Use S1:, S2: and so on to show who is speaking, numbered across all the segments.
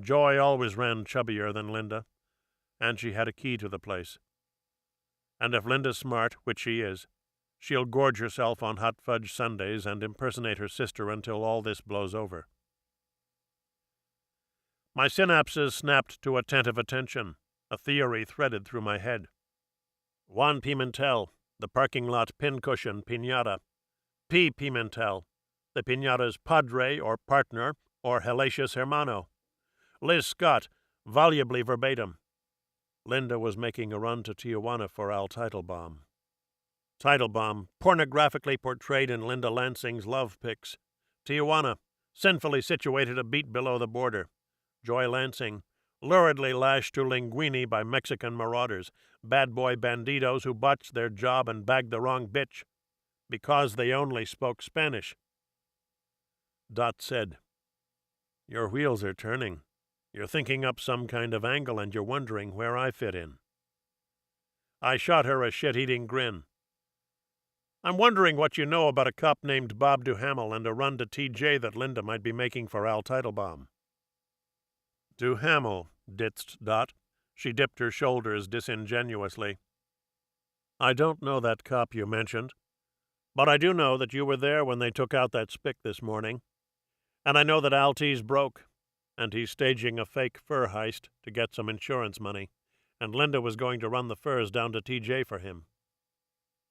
S1: Joy always ran chubbier than Linda, and she had a key to the place. And if Linda's smart, which she is, she'll gorge herself on hot fudge sundaes and impersonate her sister until all this blows over. My synapses snapped to attentive attention. A theory threaded through my head. Juan Pimentel, the parking lot pincushion piñata. P. Pimentel, the piñata's padre or partner or hellacious hermano. Liz Scott, volubly verbatim. Linda was making a run to Tijuana for Al Teitelbaum. Teitelbaum, pornographically portrayed in Linda Lansing's love pics. Tijuana, sinfully situated a beat below the border. Joy Lansing, luridly lashed to Linguini by Mexican marauders, bad boy bandidos who botched their job and bagged the wrong bitch, because they only spoke Spanish. Dot said, "Your wheels are turning. You're thinking up some kind of angle and you're wondering where I fit in." I shot her a shit-eating grin. "I'm wondering what you know about a cop named Bob Duhamel and a run to TJ that Linda might be making for Al Teitelbaum." "Duhamel," ditzed Dot. She dipped her shoulders disingenuously. "I don't know that cop you mentioned, but I do know that you were there when they took out that spick this morning. And I know that Alte's broke, and he's staging a fake fur heist to get some insurance money, and Linda was going to run the furs down to TJ for him."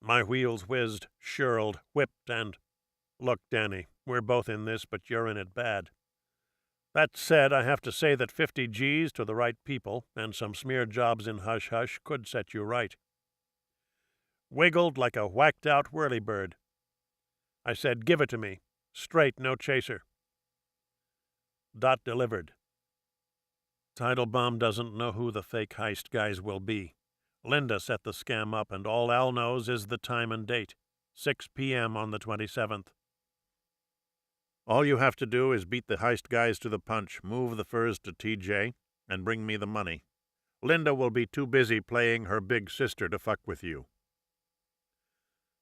S1: My wheels whizzed, shirled, whipped, and... Look, Danny, we're both in this, but you're in it bad. That said, I have to say that 50 G's to the right people and some smear jobs in hush-hush could set you right. Wiggled like a whacked-out whirlybird. I said, "Give it to me. Straight, no chaser." Dot delivered. "Teitelbaum doesn't know who the fake heist guys will be. Linda set the scam up, and all Al knows is the time and date, 6 p.m. on the 27th. All you have to do is beat the heist guys to the punch, move the furs to TJ, and bring me the money. Linda will be too busy playing her big sister to fuck with you."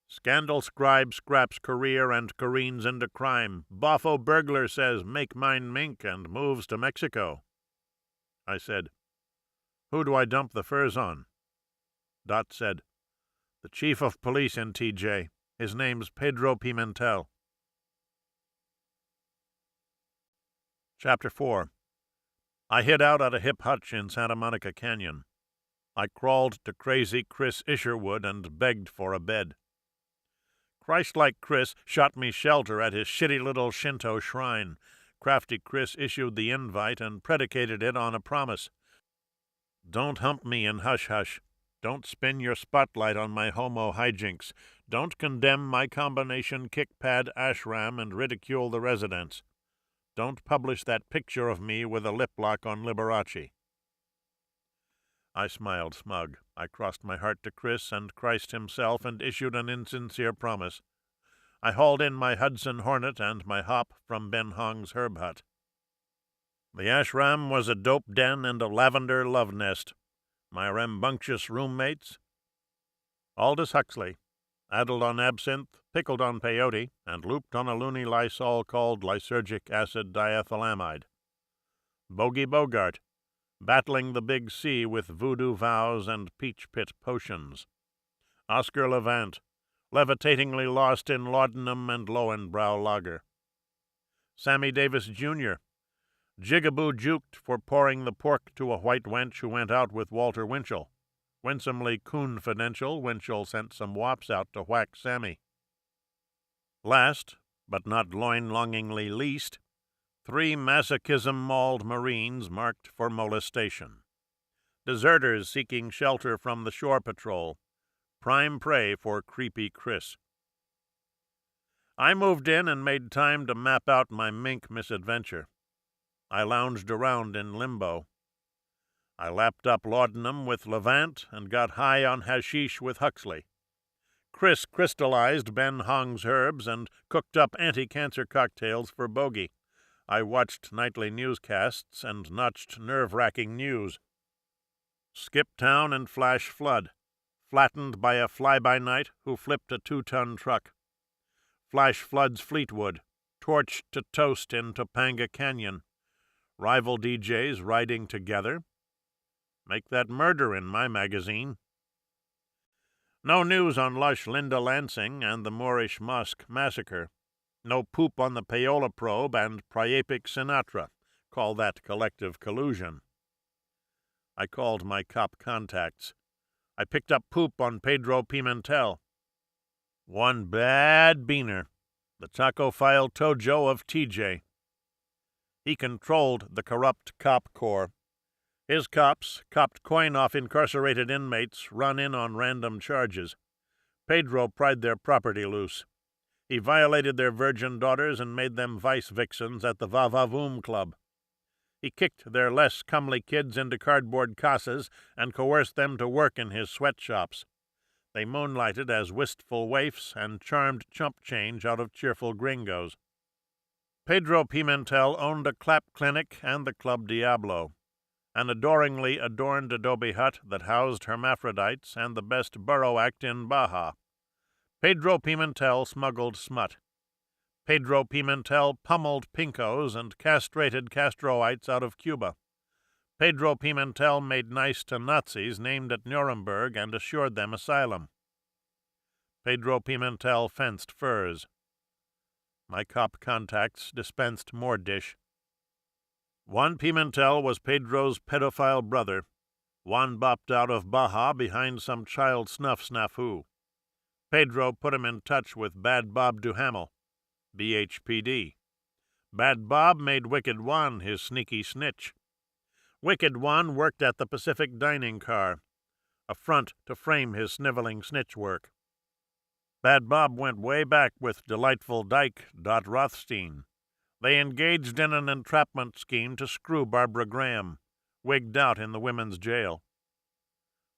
S1: Scandal scribe scraps career and careens into crime. Boffo burglar says, "Make mine mink," and moves to Mexico. I said, "Who do I dump the furs on?" Dot said, "The chief of police in TJ. His name's Pedro Pimentel." Chapter 4. I hid out at a hip hutch in Santa Monica Canyon. I crawled to crazy Chris Isherwood and begged for a bed. Christ-like Chris shot me shelter at his shitty little Shinto shrine. Crafty Chris issued the invite and predicated it on a promise. "Don't hump me in hush-hush. Don't spin your spotlight on my homo hijinks. Don't condemn my combination kickpad ashram and ridicule the residents. Don't publish that picture of me with a lip lock on Liberace." I smiled smug. I crossed my heart to Chris and Christ himself and issued an insincere promise. I hauled in my Hudson Hornet and my hop from Ben Hong's herb hut. The ashram was a dope den and a lavender love nest. My rambunctious roommates, Aldous Huxley, addled on absinthe, pickled on peyote, and looped on a loony lysol called lysergic acid diethylamide. Bogey Bogart, battling the big sea with voodoo vows and peach pit potions. Oscar Levant, levitatingly lost in laudanum and Lowenbrow lager. Sammy Davis, Jr., jigaboo juked for pouring the pork to a white wench who went out with Walter Winchell. Winsomely confidential, Winchell sent some wops out to whack Sammy. Last, but not loin-longingly least, 3 masochism-mauled Marines marked for molestation. Deserters seeking shelter from the shore patrol. Prime prey for creepy Chris. I moved in and made time to map out my mink misadventure. I lounged around in limbo. I lapped up laudanum with Levant and got high on hashish with Huxley. Chris crystallized Ben Hong's herbs and cooked up anti-cancer cocktails for Bogey. I watched nightly newscasts and notched nerve-wracking news. Skip Town and flash flood, flattened by a fly-by-night who flipped a 2-ton truck. Flash floods Fleetwood, torched to toast in Topanga Canyon. rival DJs riding together. Make that murder in my magazine. No news on lush Linda Lansing and the Moorish Mosque massacre. No poop on the Payola probe and Priapic Sinatra. Call that collective collusion. I called my cop contacts. I picked up poop on Pedro Pimentel. One bad beaner, the taco-file Tojo of TJ. He controlled the corrupt cop corps. His cops copped coin off incarcerated inmates run in on random charges. Pedro pried their property loose. He violated their virgin daughters and made them vice vixens at the Va-Va-Voom Club. He kicked their less comely kids into cardboard casas and coerced them to work in his sweatshops. They moonlighted as wistful waifs and charmed chump change out of cheerful gringos. Pedro Pimentel owned a clap clinic and the Club Diablo, an adoringly adorned adobe hut that housed hermaphrodites and the best burro act in Baja. Pedro Pimentel smuggled smut. Pedro Pimentel pummeled pinkos and castrated Castroites out of Cuba. Pedro Pimentel made nice to Nazis named at Nuremberg and assured them asylum. Pedro Pimentel fenced furs. My cop contacts dispensed more dish. Juan Pimentel was Pedro's pedophile brother. Juan bopped out of Baja behind some child snuff snafu. Pedro put him in touch with Bad Bob Duhamel, BHPD. Bad Bob made Wicked Juan his sneaky snitch. Wicked Juan worked at the Pacific dining car, a front to frame his sniveling snitch work. Bad Bob went way back with delightful Dyke Dot Rothstein. They engaged in an entrapment scheme to screw Barbara Graham, wigged out in the women's jail.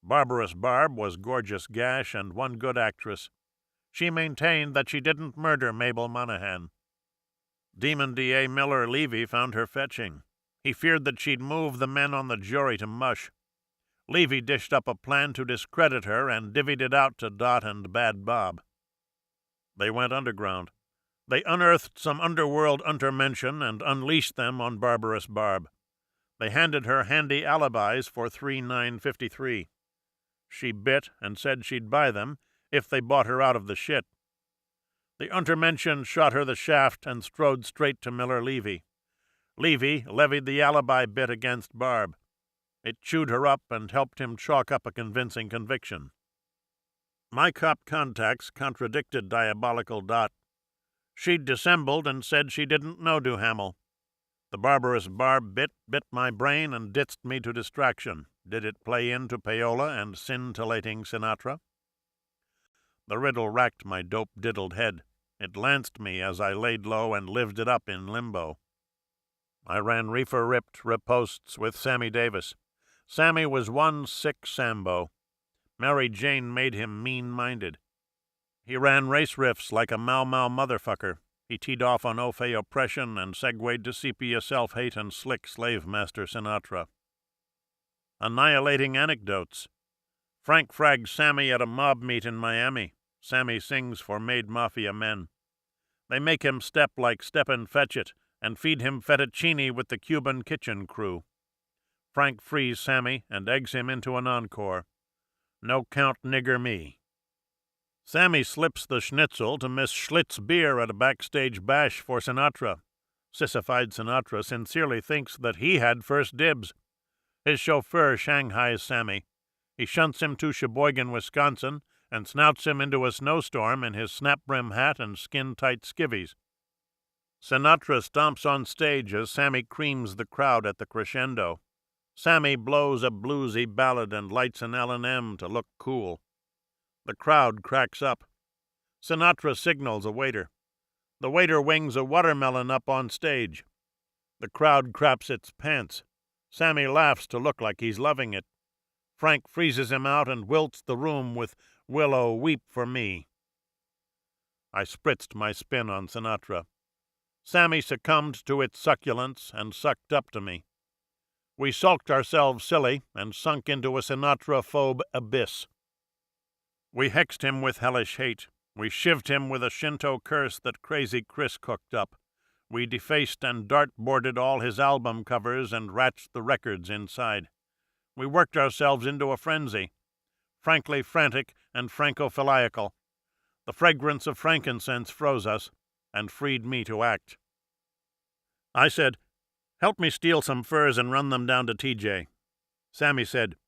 S1: Barbarous Barb was gorgeous gash and one good actress. She maintained that she didn't murder Mabel Monahan. Demon D.A. Miller Levy found her fetching. He feared that she'd move the men on the jury to mush. Levy dished up a plan to discredit her and divvied it out to Dot and Bad Bob. They went underground. They unearthed some underworld untermenschen and unleashed them on Barbarous Barb. They handed her handy alibis for $3,953. She bit and said she'd buy them if they bought her out of the shit. The untermenschen shot her the shaft and strode straight to Miller Levy. Levy levied the alibi bit against Barb. It chewed her up and helped him chalk up a convincing conviction. My cop contacts contradicted Diabolical Dot. She'd dissembled and said she didn't know Duhamel. The Barbarous Barb bit my brain and ditched me to distraction. Did it play into Payola and scintillating Sinatra? The riddle racked my dope-diddled head. It lanced me as I laid low and lived it up in limbo. I ran reefer-ripped riposts with Sammy Davis. Sammy was one sick Sambo. Mary Jane made him mean-minded. He ran race riffs like a Mau-Mau motherfucker. He teed off on Ofe oppression and segued to sepia self-hate and slick slave master Sinatra. Annihilating anecdotes. Frank fragged Sammy at a mob meet in Miami. Sammy sings for made mafia men. They make him step like Stepin Fetchit and feed him fettuccine with the Cuban kitchen crew. Frank frees Sammy and eggs him into an encore. No count nigger me. Sammy slips the schnitzel to Miss Schlitz beer at a backstage bash for Sinatra. Sissified Sinatra sincerely thinks that he had first dibs. His chauffeur shanghais Sammy. He shunts him to Sheboygan, Wisconsin, and snouts him into a snowstorm in his snap-brim hat and skin-tight skivvies. Sinatra stomps on stage as Sammy creams the crowd at the crescendo. Sammy blows a bluesy ballad and lights an L&M to look cool. The crowd cracks up. Sinatra signals a waiter. The waiter wings a watermelon up on stage. The crowd craps its pants. Sammy laughs to look like he's loving it. Frank freezes him out and wilts the room with "Willow, Weep for Me." I spritzed my spin on Sinatra. Sammy succumbed to its succulence and sucked up to me. We sulked ourselves silly and sunk into a Sinatra-phobe abyss. We hexed him with hellish hate. We shivved him with a Shinto curse that Crazy Chris cooked up. We defaced and dart-boarded all his album covers and ratched the records inside. We worked ourselves into a frenzy, frankly frantic and francophiliacal. The fragrance of frankincense froze us and freed me to act. I said, "Help me steal some furs and run them down to TJ." Sammy said,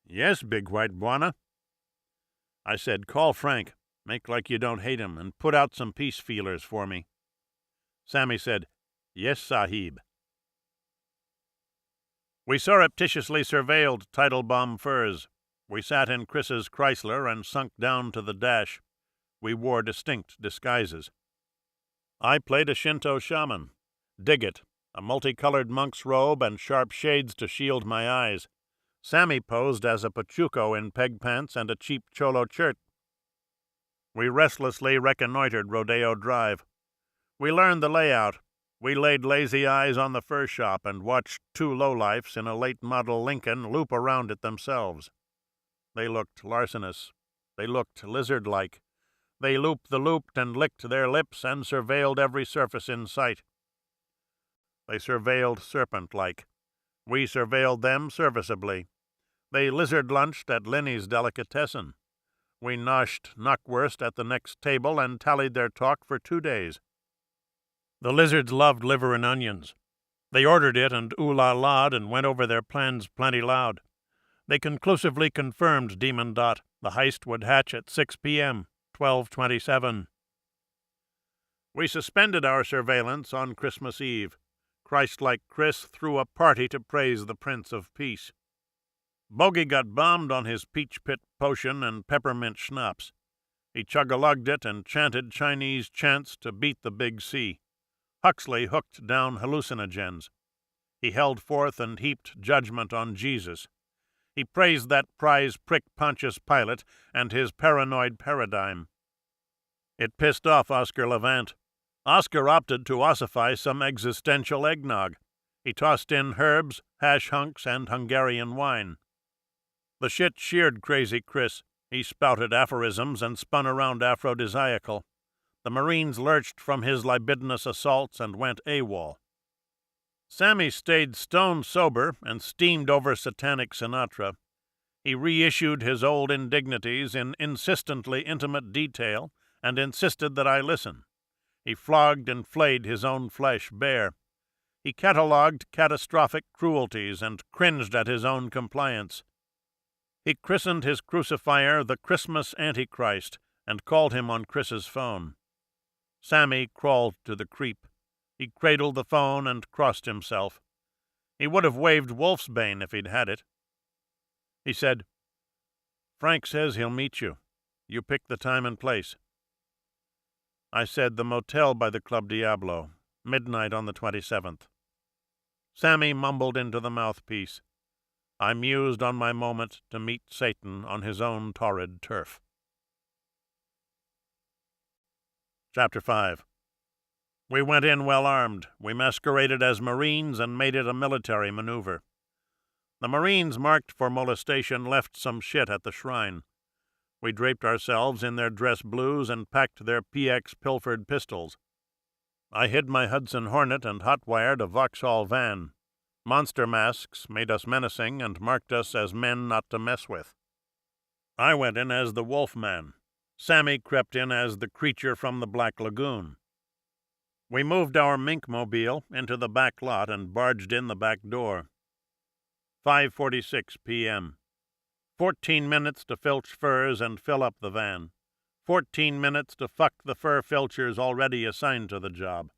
S1: "Yes, big white bwana." I said, "Call Frank, make like you don't hate him, and put out some peace feelers for me." Sammy said, "Yes, sahib." We surreptitiously surveilled Teitelbaum furs. We sat in Chris's Chrysler and sunk down to the dash. We wore distinct disguises. I played a Shinto shaman. Dig it, a multicolored monk's robe and sharp shades to shield my eyes. Sammy posed as a pachuco in peg pants and a cheap cholo shirt. We restlessly reconnoitered Rodeo Drive. We learned the layout. We laid lazy eyes on the fur shop and watched two lowlifes in a late-model Lincoln loop around it themselves. They looked larcenous. They looked lizard-like. They looped the looped and licked their lips and surveilled every surface in sight. They surveilled serpent-like. We surveilled them serviceably. They lizard-lunched at Linny's Delicatessen. We noshed knockwurst at the next table and tallied their talk for 2 days. The lizards loved liver and onions. They ordered it and ooh-la-la'd and went over their plans plenty loud. They conclusively confirmed Demon Dot. The heist would hatch at 6 p.m., 12/27. We suspended our surveillance on Christmas Eve. Christ-like Chris threw a party to praise the Prince of Peace. Bogey got bombed on his peach pit potion and peppermint schnapps. He chug-a-lugged it and chanted Chinese chants to beat the big C. Huxley hooked down hallucinogens. He held forth and heaped judgment on Jesus. He praised that prize prick Pontius Pilate and his paranoid paradigm. It pissed off Oscar Levant. Oscar opted to ossify some existential eggnog. He tossed in herbs, hash hunks, and Hungarian wine. The shit sheared Crazy Chris. He spouted aphorisms and spun around aphrodisiacal. The Marines lurched from his libidinous assaults and went AWOL. Sammy stayed stone sober and steamed over satanic Sinatra. He reissued his old indignities in insistently intimate detail and insisted that I listen. He flogged and flayed his own flesh bare. He catalogued catastrophic cruelties and cringed at his own compliance. He christened his crucifier the Christmas Antichrist and called him on Chris's phone. Sammy crawled to the creep. He cradled the phone and crossed himself. He would have waved Wolfsbane if he'd had it. He said, "Frank says he'll meet you. You pick the time and place." I said the motel by the Club Diablo, midnight on the 27th. Sammy mumbled into the mouthpiece. I mused on my moment to meet Satan on his own torrid turf. Chapter 5. We went in well armed. We masqueraded as Marines and made it a military maneuver. The Marines marked for molestation left some shit at the shrine. We draped ourselves in their dress blues and packed their PX pilfered pistols. I hid my Hudson Hornet and hot-wired a Vauxhall van. Monster masks made us menacing and marked us as men not to mess with. I went in as the Wolfman. Sammy crept in as the creature from the Black Lagoon. We moved our Mink-mobile into the back lot and barged in the back door. 5:46 p.m. 14 minutes to filch furs and fill up the van. 14 minutes to fuck the fur filchers already assigned to the job.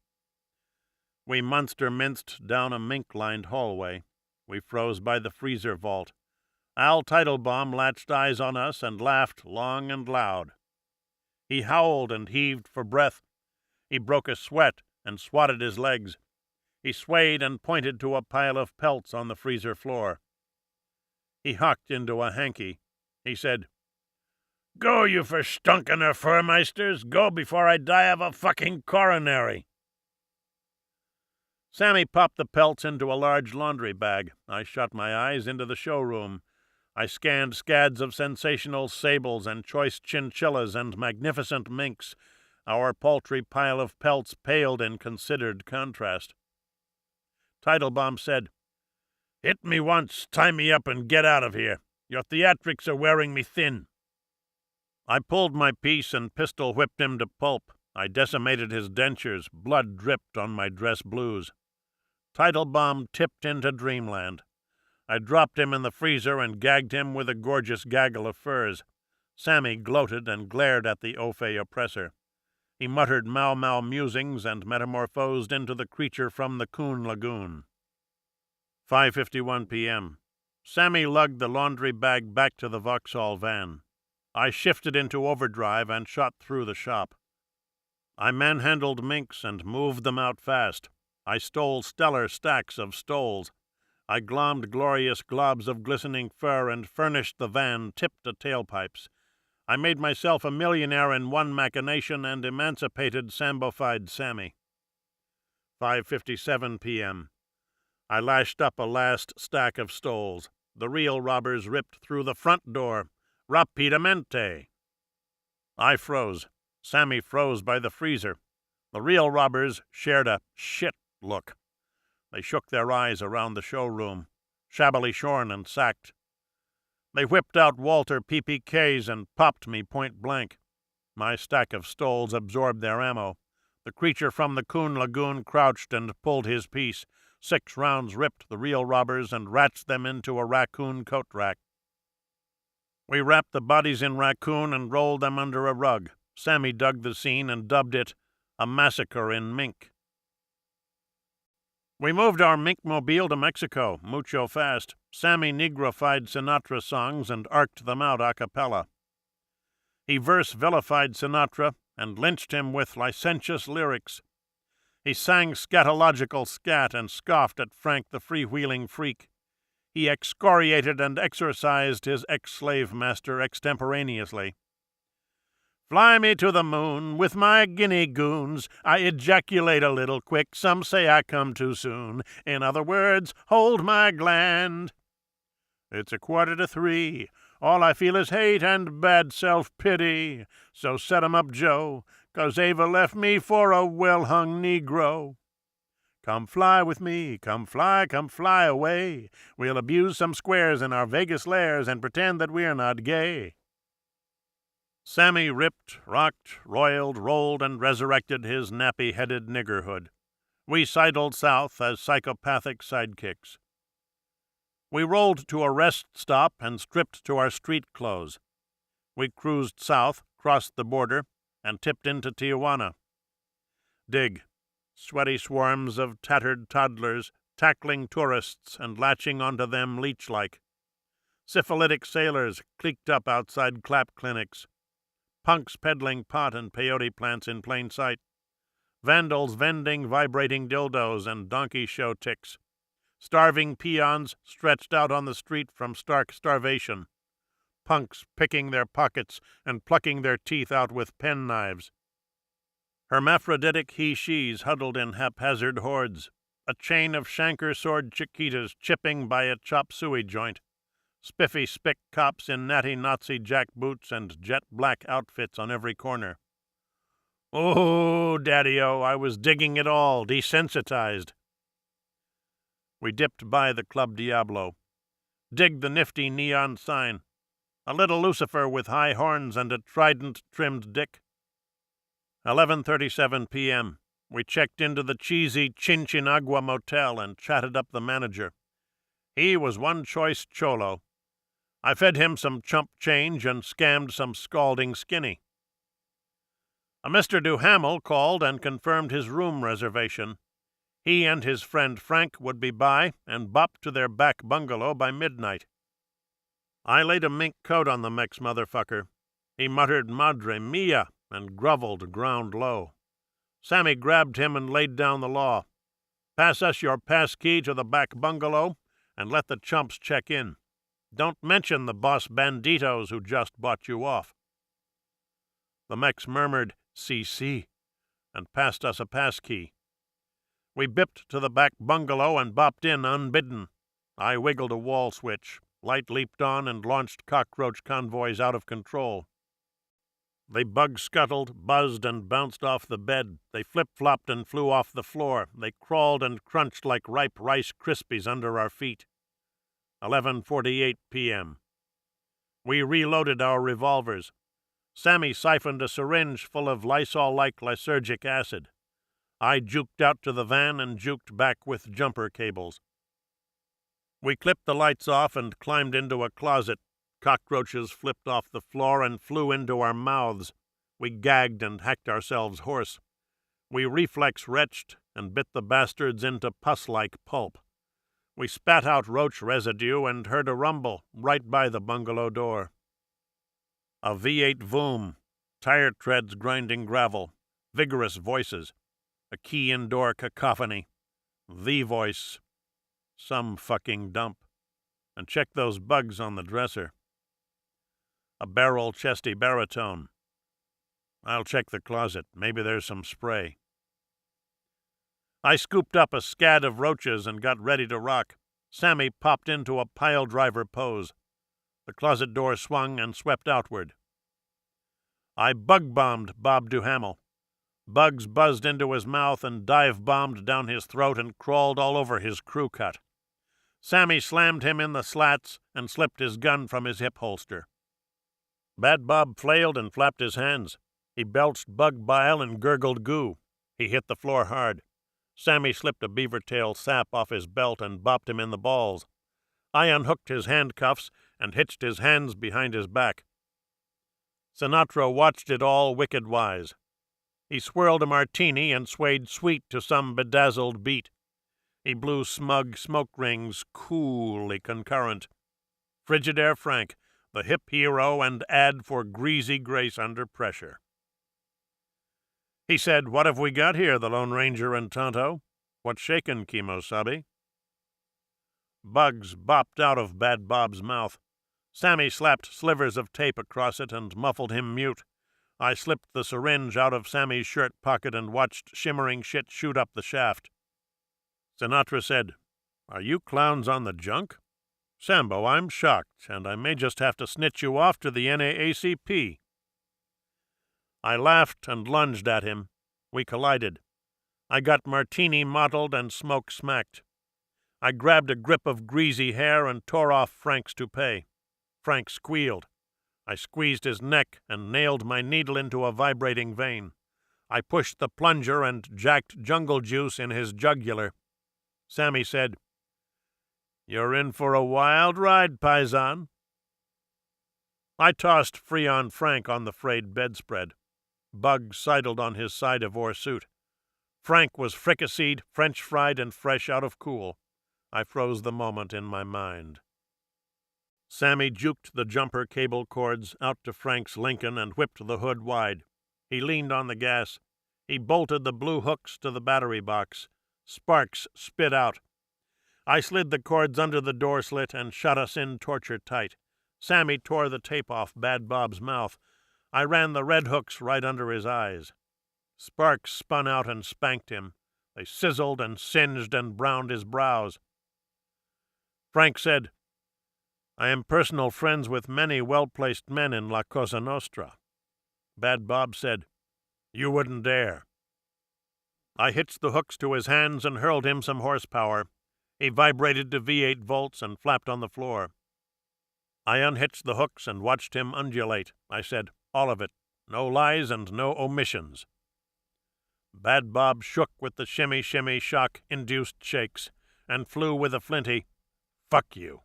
S1: We monster-minced down a mink-lined hallway. We froze by the freezer vault. Al Teitelbaum latched eyes on us and laughed long and loud. He howled and heaved for breath. He broke a sweat and swatted his legs. He swayed and pointed to a pile of pelts on the freezer floor. He hocked into a hanky. He said, "Go, you verstunkener furmeisters! Go before I die of a fucking coronary!" Sammy popped the pelts into a large laundry bag. I shut my eyes into the showroom. I scanned scads of sensational sables and choice chinchillas and magnificent minks. Our paltry pile of pelts paled in considered contrast. Teitelbaum said, "Hit me once, tie me up, and get out of here. Your theatrics are wearing me thin." I pulled my piece and pistol whipped him to pulp. I decimated his dentures. Blood dripped on my dress blues. Teitelbaum tipped into dreamland. I dropped him in the freezer and gagged him with a gorgeous gaggle of furs. Sammy gloated and glared at the au fait oppressor. He muttered Mau-Mau musings and metamorphosed into the creature from the Coon Lagoon. 5:51 p.m. Sammy lugged the laundry bag back to the Vauxhall van. I shifted into overdrive and shot through the shop. I manhandled minks and moved them out fast. I stole stellar stacks of stoles. I glommed glorious globs of glistening fur and furnished the van tip-to tailpipes. I made myself a millionaire in one machination and emancipated Sambofied Sammy. 5:57 p.m. I lashed up a last stack of stoles. The real robbers ripped through the front door. Rapidamente! I froze. Sammy froze by the freezer. The real robbers shared a shit look. They shook their eyes around the showroom, shabbily shorn and sacked. They whipped out Walter PPKs and popped me point blank. My stack of stoles absorbed their ammo. The creature from the Coon Lagoon crouched and pulled his piece. 6 rounds ripped the real robbers and ratched them into a raccoon coat rack. We wrapped the bodies in raccoon and rolled them under a rug. Sammy dug the scene and dubbed it a massacre in mink. We moved our mink-mobile to Mexico, mucho fast. Sammy negrofied Sinatra songs and arced them out a cappella. He verse-vilified Sinatra and lynched him with licentious lyrics. He sang scatological scat and scoffed at Frank the freewheeling freak. He excoriated and exorcised his ex-slave master extemporaneously. Fly me to the moon with my guinea goons. I ejaculate a little quick. Some say I come too soon. In other words, hold my gland. It's 2:45. All I feel is hate and bad self-pity. So set 'em up, Joe, 'cause Ava left me for a well-hung Negro. Come fly with me, come fly away. We'll abuse some squares in our Vegas lairs and pretend that we're not gay. Sammy ripped, rocked, roiled, rolled, and resurrected his nappy-headed niggerhood. We sidled south as psychopathic sidekicks. We rolled to a rest stop and stripped to our street clothes. We cruised south, crossed the border, and tipped into Tijuana. Dig. Sweaty swarms of tattered toddlers tackling tourists and latching onto them leech-like. Syphilitic sailors cliqued up outside clap clinics. Punks peddling pot and peyote plants in plain sight. Vandals vending vibrating dildos and donkey show ticks. Starving peons stretched out on the street from stark starvation. Punks picking their pockets and plucking their teeth out with penknives. Hermaphroditic he-shes huddled in haphazard hordes. A chain of Shanker sword Chiquitas chipping by a chop suey joint. Spiffy spick cops in natty Nazi jack boots and jet black outfits on every corner. Oh, Daddy-o, I was digging it all, desensitized. We dipped by the Club Diablo. Digged the nifty neon sign. A little Lucifer with high horns and a trident-trimmed dick. 11:37 p.m. We checked into the cheesy Chinchinagua motel and chatted up the manager. He was one choice cholo. I fed him some chump change and scammed some scalding skinny. A Mr. Duhamel called and confirmed his room reservation. He and his friend Frank would be by and bop to their back bungalow by midnight. I laid a mink coat on the Mex motherfucker. He muttered Madre Mia and groveled ground low. Sammy grabbed him and laid down the law. Pass us your pass key to the back bungalow and let the chumps check in. Don't mention the boss banditos who just bought you off. The Mex murmured, CC, and passed us a pass key. We bipped to the back bungalow and bopped in unbidden. I wiggled a wall switch. Light leaped on and launched cockroach convoys out of control. They bug-scuttled, buzzed, and bounced off the bed. They flip-flopped and flew off the floor. They crawled and crunched like ripe Rice Krispies under our feet. 11:48 p.m. We reloaded our revolvers. Sammy siphoned a syringe full of Lysol-like lysergic acid. I juked out to the van and juked back with jumper cables. We clipped the lights off and climbed into a closet. Cockroaches flipped off the floor and flew into our mouths. We gagged and hacked ourselves hoarse. We reflex-retched and bit the bastards into pus-like pulp. We spat out roach residue and heard a rumble right by the bungalow door. A V8 voom, tire treads grinding gravel, vigorous voices, a key indoor cacophony, the voice, some fucking dump, and check those bugs on the dresser. A barrel chesty baritone. I'll check the closet, maybe there's some spray. I scooped up a scad of roaches and got ready to rock. Sammy popped into a pile driver pose. The closet door swung and swept outward. I bug-bombed Bob Duhamel. Bugs buzzed into his mouth and dive-bombed down his throat and crawled all over his crew cut. Sammy slammed him in the slats and slipped his gun from his hip holster. Bad Bob flailed and flapped his hands. He belched bug bile and gurgled goo. He hit the floor hard. Sammy slipped a beaver tail sap off his belt and bopped him in the balls. I unhooked his handcuffs and hitched his hands behind his back. Sinatra watched it all wicked-wise. He swirled a martini and swayed sweet to some bedazzled beat. He blew smug smoke rings, coolly concurrent. Frigidaire Frank, the hip hero and ad for greasy grace under pressure. He said, "What have we got here, the Lone Ranger and Tonto? What's shakin', Kimosabe?" Bugs bopped out of Bad Bob's mouth. Sammy slapped slivers of tape across it and muffled him mute. I slipped the syringe out of Sammy's shirt pocket and watched shimmering shit shoot up the shaft. Sinatra said, "Are you clowns on the junk? Sambo, I'm shocked, and I may just have to snitch you off to the NAACP." I laughed and lunged at him. We collided. I got martini mottled and smoke smacked. I grabbed a grip of greasy hair and tore off Frank's toupee. Frank squealed. I squeezed his neck and nailed my needle into a vibrating vein. I pushed the plunger and jacked jungle juice in his jugular. Sammy said, "You're in for a wild ride, paisan." I tossed Freon Frank on the frayed bedspread. Bug sidled on his side-of-ore suit. Frank was fricasseed, French-fried, and fresh out of cool. I froze the moment in my mind. Sammy juked the jumper cable cords out to Frank's Lincoln and whipped the hood wide. He leaned on the gas. He bolted the blue hooks to the battery box. Sparks spit out. I slid the cords under the door slit and shut us in torture tight. Sammy tore the tape off Bad Bob's mouth. I ran the red hooks right under his eyes. Sparks spun out and spanked him. They sizzled and singed and browned his brows. Frank said, "I am personal friends with many well-placed men in La Cosa Nostra." Bad Bob said, "You wouldn't dare." I hitched the hooks to his hands and hurled him some horsepower. He vibrated to V8 volts and flapped on the floor. I unhitched the hooks and watched him undulate. I said, "All of it. No lies and no omissions." Bad Bob shook with the shimmy-shimmy shock-induced shakes and flew with a flinty, "Fuck you."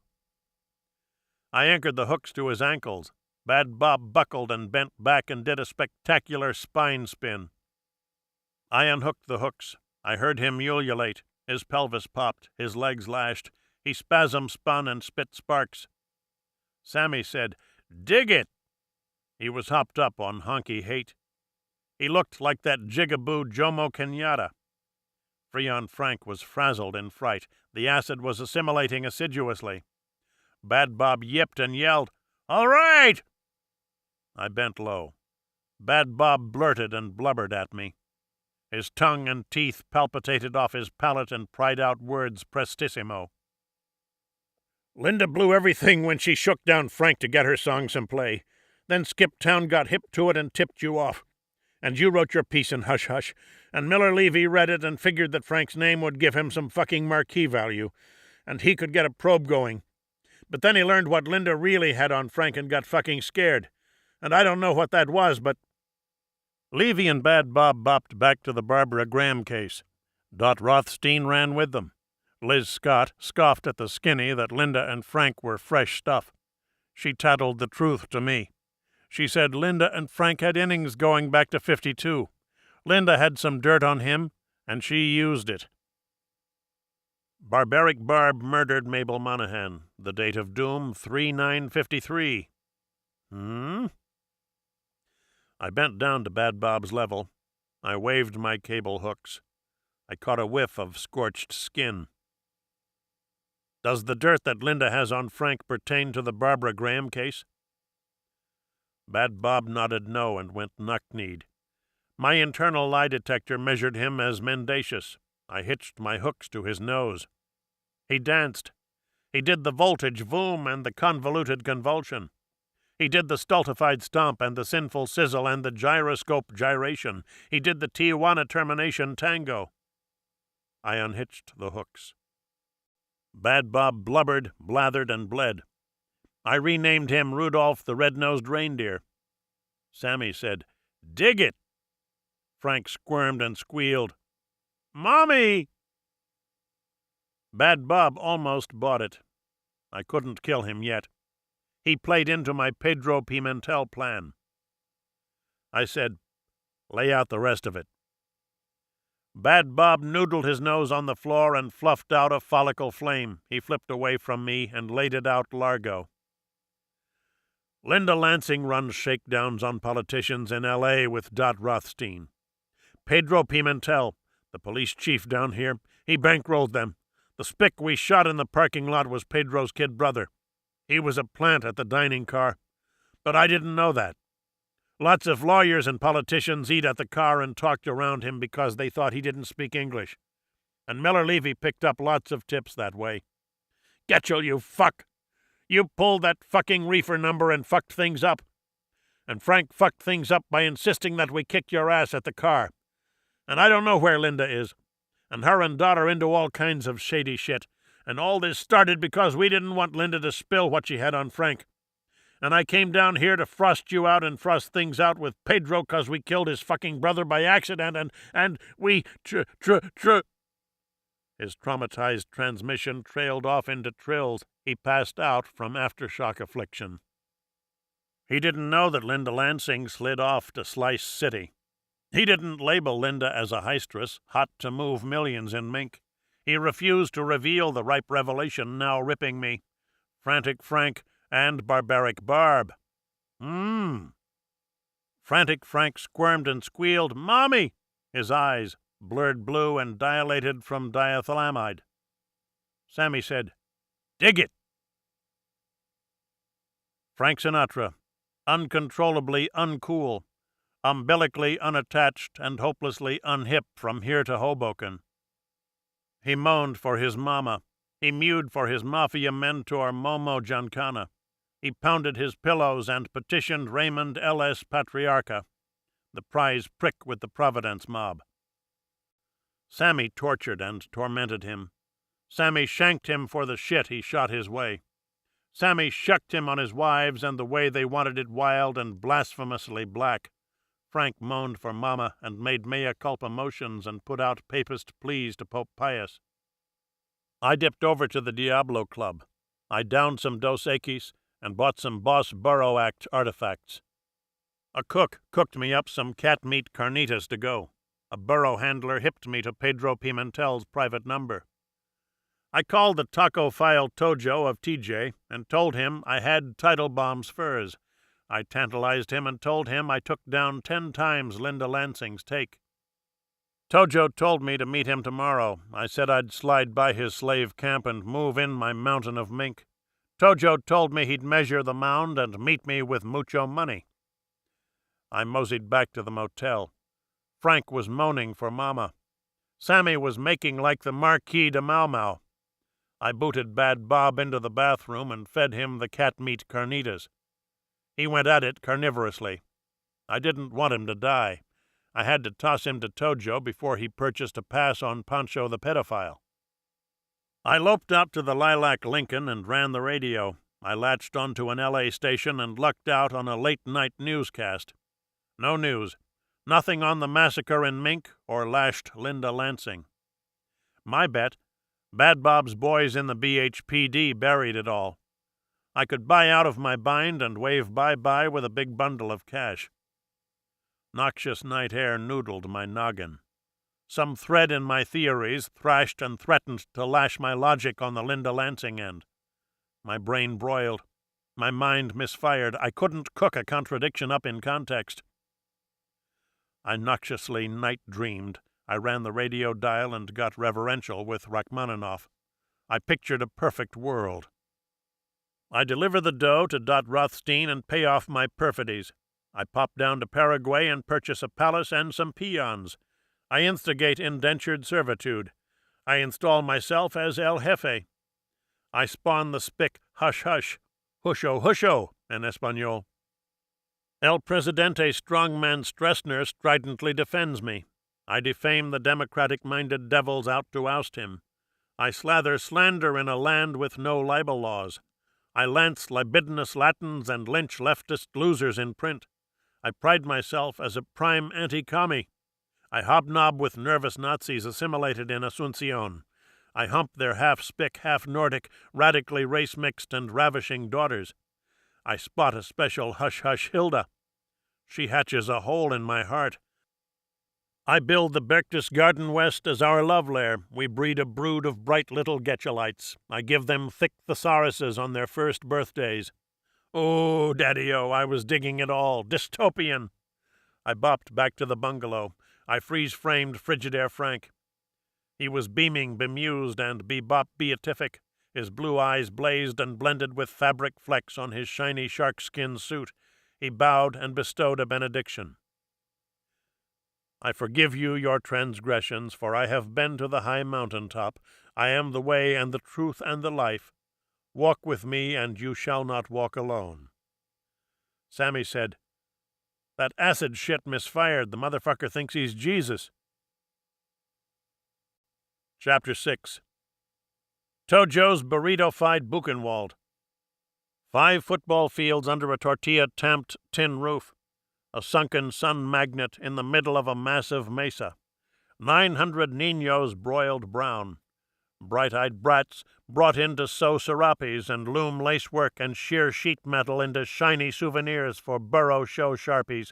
S1: I anchored the hooks to his ankles. Bad Bob buckled and bent back and did a spectacular spine spin. I unhooked the hooks. I heard him ululate. His pelvis popped. His legs lashed. He spasm-spun and spit sparks. Sammy said, "Dig it!" He was hopped up on honky hate. He looked like that jigaboo Jomo Kenyatta. Freon Frank was frazzled in fright. The acid was assimilating assiduously. Bad Bob yipped and yelled, "All right!" I bent low. Bad Bob blurted and blubbered at me. His tongue and teeth palpitated off his palate and pried out words prestissimo. "Linda blew everything when she shook down Frank to get her song some play. Then Skiptown got hip to it and tipped you off. And you wrote your piece in hush-hush, and Miller Levy read it and figured that Frank's name would give him some fucking marquee value, and he could get a probe going. But then he learned what Linda really had on Frank and got fucking scared. And I don't know what that was, but... Levy and Bad Bob bopped back to the Barbara Graham case. Dot Rothstein ran with them. Liz Scott scoffed at the skinny that Linda and Frank were fresh stuff. She tattled the truth to me. She said Linda and Frank had innings going back to 52. Linda had some dirt on him, and she used it. Barbaric Barb murdered Mabel Monahan. The date of doom, 3/9/53. I bent down to Bad Bob's level. I waved my cable hooks. I caught a whiff of scorched skin. Does the dirt that Linda has on Frank pertain to the Barbara Graham case? Bad Bob nodded no and went knock-kneed. My internal lie detector measured him as mendacious. I hitched my hooks to his nose. He danced. He did the voltage voom and the convoluted convulsion. He did the stultified stomp and the sinful sizzle and the gyroscope gyration. He did the Tijuana termination tango. I unhitched the hooks. Bad Bob blubbered, blathered, and bled. I renamed him Rudolph the Red-Nosed Reindeer. Sammy said, "Dig it!" Frank squirmed and squealed. "Mommy!" Bad Bob almost bought it. I couldn't kill him yet. He played into my Pedro Pimentel plan. I said, "Lay out the rest of it." Bad Bob noodled his nose on the floor and fluffed out a follicle flame. He flipped away from me and laid it out largo. Linda Lansing runs shakedowns on politicians in L.A. with Dot Rothstein. Pedro Pimentel, the police chief down here, he bankrolled them. The spick we shot in the parking lot was Pedro's kid brother. He was a plant at the dining car. But I didn't know that. Lots of lawyers and politicians eat at the car and talked around him because they thought he didn't speak English. And Miller Levy picked up lots of tips that way. "Getchell, you fuck! You pulled that fucking reefer number and fucked things up. And Frank fucked things up by insisting that we kick your ass at the car. And I don't know where Linda is. And her and Dot are into all kinds of shady shit. And all this started because we didn't want Linda to spill what she had on Frank. And I came down here to frost you out and frost things out with Pedro 'cause we killed his fucking brother by accident and we His traumatized transmission trailed off into trills. He passed out from aftershock affliction. He didn't know that Linda Lansing slid off to Slice City. He didn't label Linda as a heistress, hot to move millions in mink. He refused to reveal the ripe revelation now ripping me. Frantic Frank and Barbaric Barb. Frantic Frank squirmed and squealed, "Mommy!" His eyes, blurred blue and dilated from diethylamide. Sammy said, "Dig it!" Frank Sinatra, uncontrollably uncool, umbilically unattached and hopelessly unhip from here to Hoboken. He moaned for his mama. He mewed for his mafia mentor, Momo Giancana. He pounded his pillows and petitioned Raymond L.S. Patriarca, the prize prick with the Providence mob. Sammy tortured and tormented him. Sammy shanked him for the shit he shot his way. Sammy shucked him on his wives and the way they wanted it wild and blasphemously black. Frank moaned for Mama and made mea culpa motions and put out papist pleas to Pope Pius. I dipped over to the Diablo Club. I downed some Dos Equis and bought some Boss Burrow Act artifacts. A cook cooked me up some cat meat carnitas to go. A burro handler hipped me to Pedro Pimentel's private number. I called the taco-file Tojo of TJ and told him I had Teitelbaum's furs. I tantalized him and told him I took down 10 times Linda Lansing's take. Tojo told me to meet him tomorrow. I said I'd slide by his slave camp and move in my mountain of mink. Tojo told me he'd measure the mound and meet me with mucho money. I moseyed back to the motel. Frank was moaning for Mama. Sammy was making like the Marquis de Mau Mau. I booted Bad Bob into the bathroom and fed him the cat meat carnitas. He went at it carnivorously. I didn't want him to die. I had to toss him to Tojo before he purchased a pass on Pancho the pedophile. I loped out to the Lilac Lincoln and ran the radio. I latched onto an L.A. station and lucked out on a late-night newscast. No news. Nothing on the massacre in Mink or lashed Linda Lansing. My bet, Bad Bob's boys in the BHPD buried it all. I could buy out of my bind and wave bye-bye with a big bundle of cash. Noxious night air noodled my noggin. Some thread in my theories thrashed and threatened to lash my logic on the Linda Lansing end. My brain broiled. My mind misfired. I couldn't cook a contradiction up in context. I noxiously night-dreamed. I ran the radio dial and got reverential with Rachmaninoff. I pictured a perfect world. I deliver the dough to Dot Rothstein and pay off my perfidies. I pop down to Paraguay and purchase a palace and some peons. I instigate indentured servitude. I install myself as El Jefe. I spawn the spick hush-hush, husho-husho in Espanol. El Presidente strongman Stressner stridently defends me. I defame the democratic-minded devils out to oust him. I slather slander in a land with no libel laws. I lance libidinous Latins and lynch leftist losers in print. I pride myself as a prime anti-commie. I hobnob with nervous Nazis assimilated in Asuncion. I hump their half-spick, half-Nordic, radically race-mixed and ravishing daughters. I spot a special hush-hush Hilda. She hatches a hole in my heart. I build the Berchtesgaden West as our love lair. We breed a brood of bright little Getchellites. I give them thick thesauruses on their first birthdays. Oh, Daddy-o, I was digging it all. Dystopian. I bopped back to the bungalow. I freeze-framed Frigidaire Frank. He was beaming, bemused, and bebop-beatific. His blue eyes blazed and blended with fabric flecks on his shiny sharkskin suit. He bowed and bestowed a benediction. I forgive you your transgressions, for I have been to the high mountain top. I am the way and the truth and the life. Walk with me, and you shall not walk alone. Sammy said, That acid shit misfired. The motherfucker thinks he's Jesus. Chapter 6. Tojo's burrito-fied Buchenwald. 5 football fields under a tortilla-tamped tin roof. A sunken sun magnet in the middle of a massive mesa. 900 niños broiled brown. Bright-eyed brats brought in to sew serapes and loom lacework and shear sheet metal into shiny souvenirs for burro show sharpies.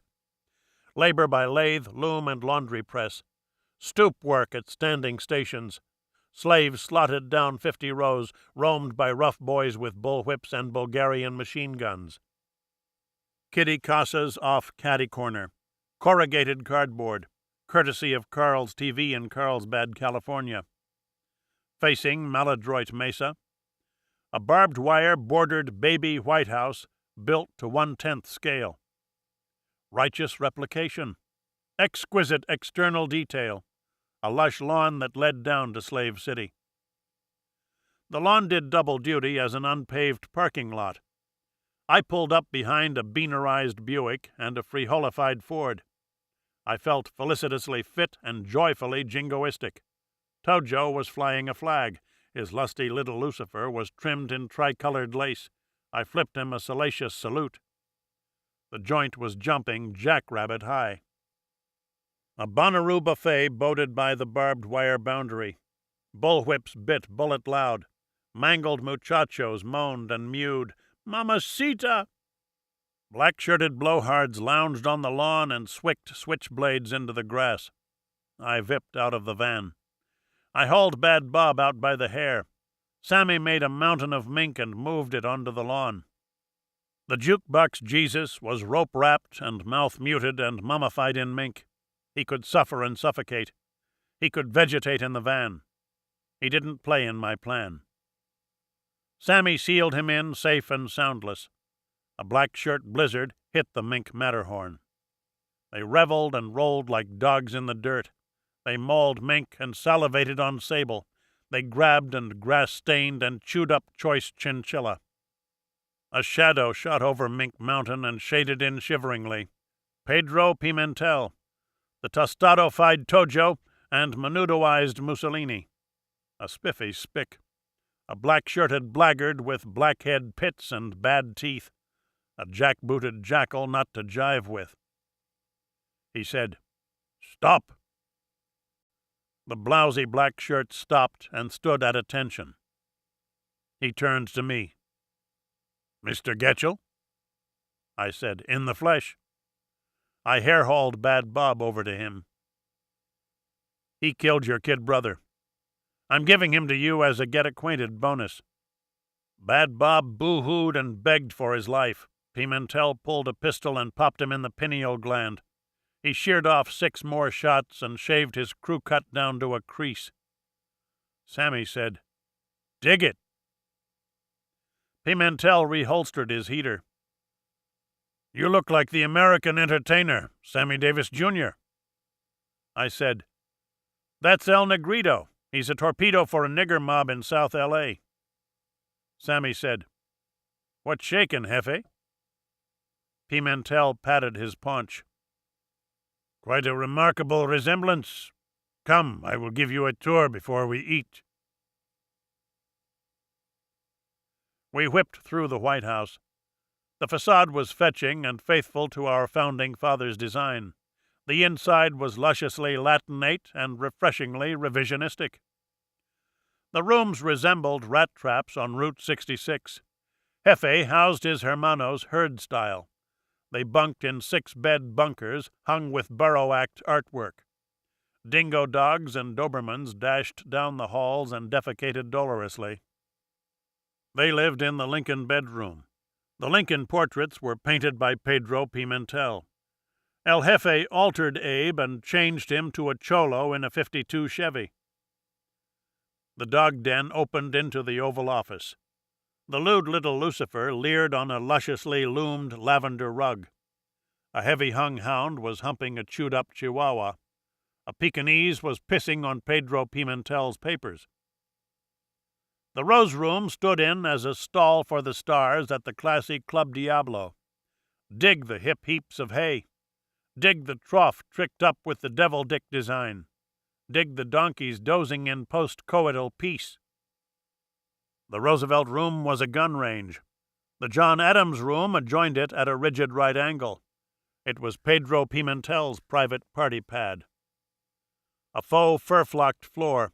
S1: Labor by lathe, loom, and laundry press. Stoop work at standing stations. Slaves slotted down 50 rows, roamed by rough boys with bullwhips and Bulgarian machine guns. Kitty casas off Caddy Corner. Corrugated cardboard, courtesy of Carl's TV in Carlsbad, California. Facing Maladroit Mesa. A barbed wire bordered baby White House built to 1/10 scale. Righteous replication. Exquisite external detail. A lush lawn that led down to Slave City. The lawn did double duty as an unpaved parking lot. I pulled up behind a beanerized Buick and a friholified Ford. I felt felicitously fit and joyfully jingoistic. Tojo was flying a flag. His lusty little Lucifer was trimmed in tricolored lace. I flipped him a salacious salute. The joint was jumping jackrabbit high. A Bonnaroo buffet boded by the barbed wire boundary. Bullwhips bit bullet loud. Mangled muchachos moaned and mewed, "Mamacita!" Black-shirted blowhards lounged on the lawn and swicked switchblades into the grass. I vipped out of the van. I hauled Bad Bob out by the hair. Sammy made a mountain of mink and moved it onto the lawn. The jukebox Jesus was rope-wrapped and mouth-muted and mummified in mink. He could suffer and suffocate. He could vegetate in the van. He didn't play in my plan. Sammy sealed him in, safe and soundless. A black-shirt blizzard hit the mink Matterhorn. They reveled and rolled like dogs in the dirt. They mauled mink and salivated on sable. They grabbed and grass-stained and chewed up choice chinchilla. A shadow shot over Mink Mountain and shaded in shiveringly. Pedro Pimentel, the tostado-fied Tojo, and menudo-ized Mussolini. A spiffy spick. A black-shirted blackguard with blackhead pits and bad teeth. A jack-booted jackal not to jive with. He said, "Stop!" The blousy black shirt stopped and stood at attention. He turned to me. "Mr. Getchell?" I said, "In the flesh." I hair-hauled Bad Bob over to him. "He killed your kid brother. I'm giving him to you as a get-acquainted bonus." Bad Bob boo-hooed and begged for his life. Pimentel pulled a pistol and popped him in the pineal gland. He sheared off 6 more shots and shaved his crew cut down to a crease. Sammy said, "Dig it." Pimentel reholstered his heater. "You look like the American entertainer, Sammy Davis, Jr." I said, "That's El Negrito. He's a torpedo for a nigger mob in South L.A. Sammy said, "What's shakin', Jefe?" Pimentel patted his paunch. "Quite a remarkable resemblance. Come, I will give you a tour before we eat." We whipped through the White House. The facade was fetching and faithful to our founding fathers' design. The inside was lusciously Latinate and refreshingly revisionistic. The rooms resembled rat traps on Route 66. Jefe housed his hermanos herd-style. They bunked in 6-bed bunkers hung with Burrow Act artwork. Dingo dogs and Dobermans dashed down the halls and defecated dolorously. They lived in the Lincoln bedroom. The Lincoln portraits were painted by Pedro Pimentel. El Jefe altered Abe and changed him to a cholo in a '52 Chevy. The dog den opened into the Oval Office. The lewd little Lucifer leered on a lusciously loomed lavender rug. A heavy-hung hound was humping a chewed-up chihuahua. A Pekingese was pissing on Pedro Pimentel's papers. The Rose Room stood in as a stall for the stars at the classy Club Diablo. Dig the hip heaps of hay. Dig the trough tricked up with the devil dick design. Dig the donkeys dozing in post-coital peace. The Roosevelt Room was a gun range. The John Adams Room adjoined it at a rigid right angle. It was Pedro Pimentel's private party pad. A faux fur-flocked floor.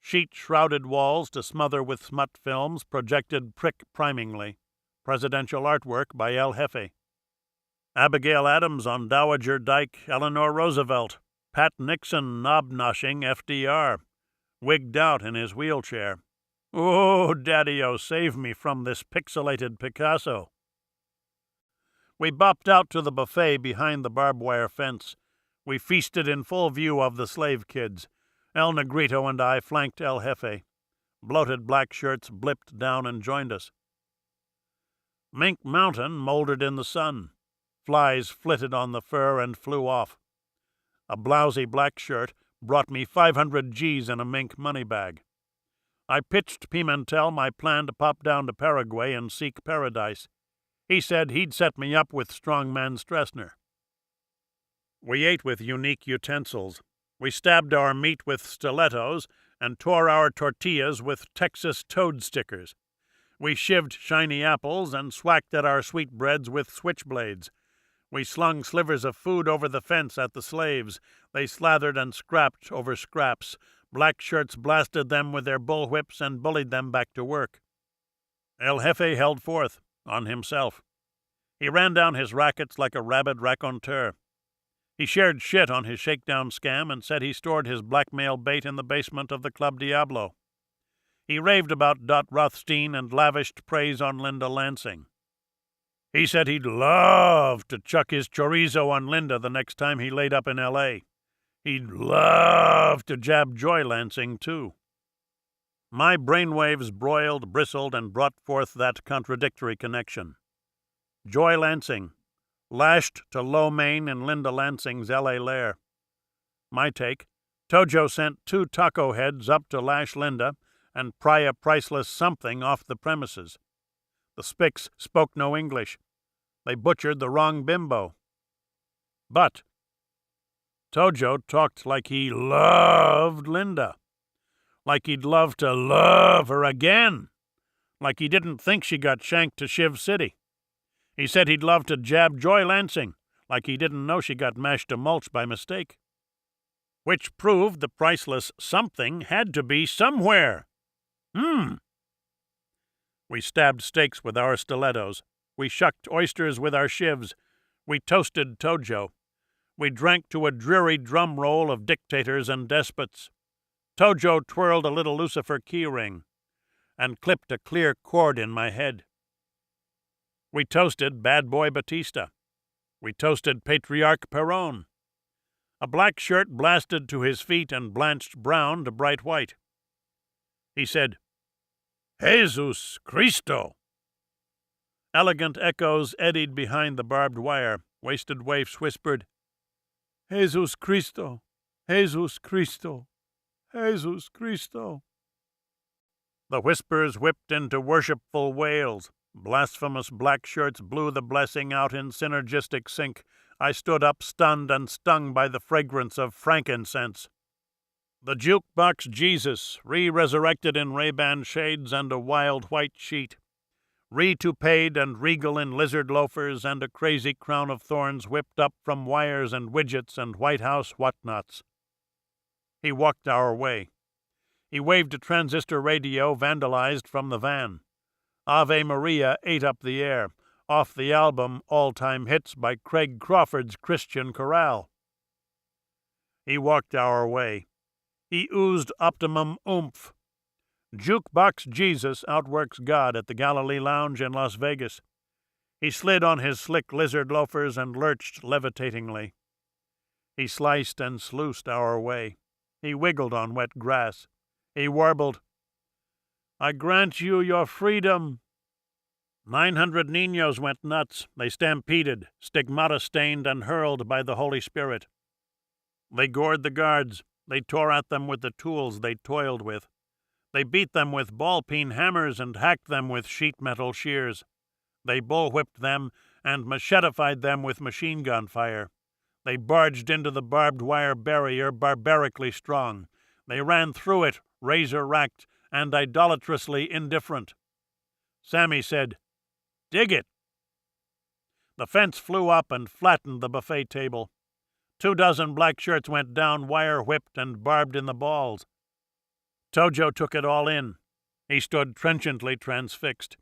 S1: Sheet-shrouded walls to smother with smut films projected prick-primingly. Presidential artwork by El Jefe. Abigail Adams on Dowager Dyke, Eleanor Roosevelt. Pat Nixon knob-noshing FDR. Wigged out in his wheelchair. "Oh, Daddy-o, save me from this pixelated Picasso." We bopped out to the buffet behind the barbed wire fence. We feasted in full view of the slave kids. El Negrito and I flanked El Jefe. Bloated black shirts blipped down and joined us. Mink Mountain mouldered in the sun. Flies flitted on the fur and flew off. A blousy black shirt brought me 500 G's in a mink money bag. I pitched Pimentel my plan to pop down to Paraguay and seek paradise. He said he'd set me up with strongman Stressner. We ate with unique utensils. We stabbed our meat with stilettos and tore our tortillas with Texas toad stickers. We shivved shiny apples and swacked at our sweetbreads with switchblades. We slung slivers of food over the fence at the slaves. They slathered and scrapped over scraps. Black shirts blasted them with their bullwhips and bullied them back to work. El Jefe held forth, on himself. He ran down his rackets like a rabid raconteur. He shared shit on his Shakedown scam and said he stored his blackmail bait in the basement of the Club Diablo. He raved about Dot Rothstein and lavished praise on Linda Lansing. He said he'd love to chuck his chorizo on Linda the next time he laid up in L.A. He'd love to jab Joy Lansing, too. My brainwaves broiled, bristled, and brought forth that contradictory connection. Joy Lansing, lashed to lo mein in Linda Lansing's L.A. lair. My take, Tojo sent 2 taco heads up to lash Linda and pry a priceless something off the premises. The spics spoke no English. They butchered the wrong bimbo. But Tojo talked like he loved Linda, like he'd love to love her again, like he didn't think she got shanked to Shiv City. He said he'd love to jab Joy Lansing, like he didn't know she got mashed to mulch by mistake. Which proved the priceless something had to be somewhere. We stabbed steaks with our stilettos. We shucked oysters with our shivs. We toasted Tojo. We drank to a dreary drum roll of dictators and despots. Tojo twirled a little Lucifer keyring and clipped a clear cord in my head. We toasted Bad Boy Batista. We toasted Patriarch Perón. A black shirt blasted to his feet and blanched brown to bright white. He said, Jesus Cristo! Elegant echoes eddied behind the barbed wire. Wasted waifs whispered, Jesus Cristo, Jesus Cristo, Jesus Cristo. The whispers whipped into worshipful wails. Blasphemous black shirts blew the blessing out in synergistic sync. I stood up stunned and stung by the fragrance of frankincense. The jukebox Jesus, re-resurrected in Ray-Ban shades and a wild white sheet. Re-toupeed and regal in lizard loafers and a crazy crown of thorns whipped up from wires and widgets and White House whatnots. He walked our way. He waved a transistor radio vandalized from the van. Ave Maria ate up the air, off the album All-Time Hits by Craig Crawford's Christian Chorale. He walked our way. He oozed optimum oomph. Jukebox Jesus outworks God at the Galilee Lounge in Las Vegas. He slid on his slick lizard loafers and lurched levitatingly. He sliced and sluiced our way. He wiggled on wet grass. He warbled, I grant you your freedom. 900 niños went nuts. They stampeded, stigmata-stained and hurled by the Holy Spirit. They gored the guards. They tore at them with the tools they toiled with. They beat them with ball-peen hammers and hacked them with sheet metal shears. They bullwhipped them and machetified them with machine gun fire. They barged into the barbed wire barrier barbarically strong. They ran through it, razor-racked and idolatrously indifferent. Sammy said, Dig it! The fence flew up and flattened the buffet table. 24 black shirts went down, wire-whipped and barbed in the balls. Tojo took it all in. He stood trenchantly transfixed.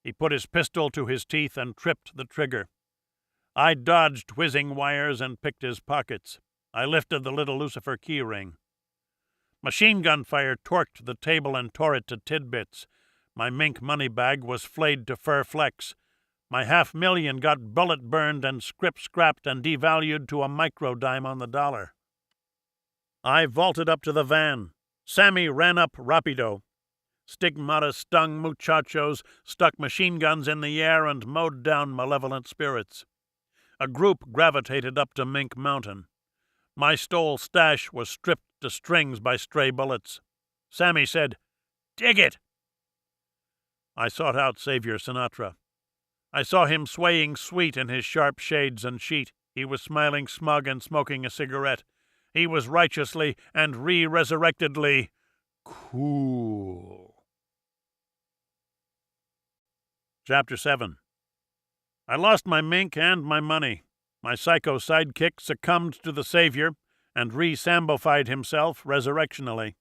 S1: He put his pistol to his teeth and tripped the trigger. I dodged whizzing wires and picked his pockets. I lifted the little Lucifer keyring. Machine gun fire torqued the table and tore it to tidbits. My mink money bag was flayed to fur flecks. My $500,000 got bullet-burned and script-scrapped and devalued to a microdime on the dollar. I vaulted up to the van. Sammy ran up rapido. Stigmata-stung muchachos stuck machine guns in the air and mowed down malevolent spirits. A group gravitated up to Mink Mountain. My stole stash was stripped to strings by stray bullets. Sammy said, Dig it! I sought out Savior Sinatra. I saw him swaying sweet in his sharp shades and sheet. He was smiling smug and smoking a cigarette. He was righteously and re-resurrectedly cool. Chapter 7. I lost my mink and my money. My psycho sidekick succumbed to the Savior and re-sambofied himself resurrectionally.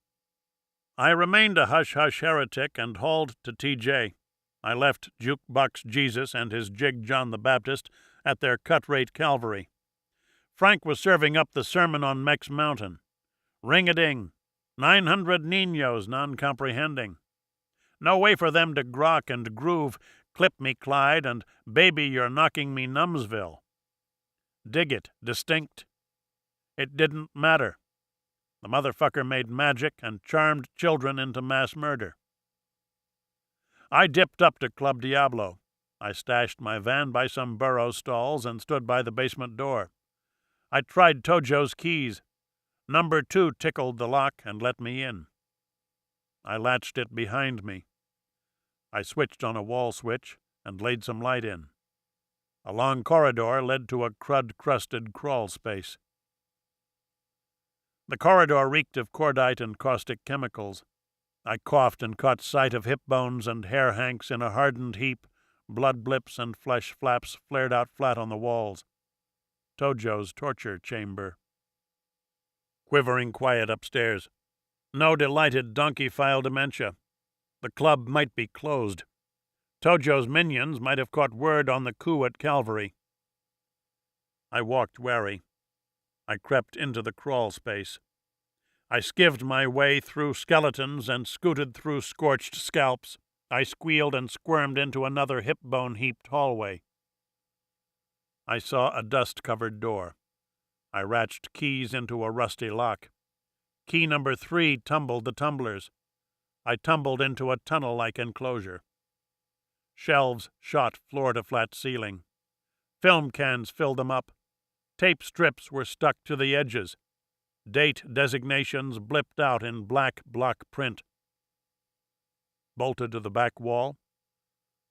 S1: I remained a hush-hush heretic and hauled to TJ. I left Jukebox Jesus and his jig John the Baptist at their cut-rate Calvary. Frank was serving up the sermon on Mex Mountain. Ring-a-ding. 900 niños non-comprehending. No way for them to grok and groove, clip me Clyde, and baby you're knocking me Numsville. Dig it, distinct. It didn't matter. The motherfucker made magic and charmed children into mass murder. I dipped up to Club Diablo. I stashed my van by some burro stalls and stood by the basement door. I tried Tojo's keys. Number 2 tickled the lock and let me in. I latched it behind me. I switched on a wall switch and laid some light in. A long corridor led to a crud-crusted crawl space. The corridor reeked of cordite and caustic chemicals. I coughed and caught sight of hip bones and hair hanks in a hardened heap. Blood blips and flesh flaps flared out flat on the walls. Tojo's torture chamber. Quivering quiet upstairs. No delighted donkey-file dementia. The club might be closed. Tojo's minions might have caught word on the coup at Calvary. I walked wary. I crept into the crawl space. I skivved my way through skeletons and scooted through scorched scalps. I squealed and squirmed into another hip-bone-heaped hallway. I saw a dust-covered door. I ratched keys into a rusty lock. Key number 3 tumbled the tumblers. I tumbled into a tunnel-like enclosure. Shelves shot floor-to-flat ceiling. Film cans filled them up. Tape strips were stuck to the edges. Date designations blipped out in black block print. Bolted to the back wall,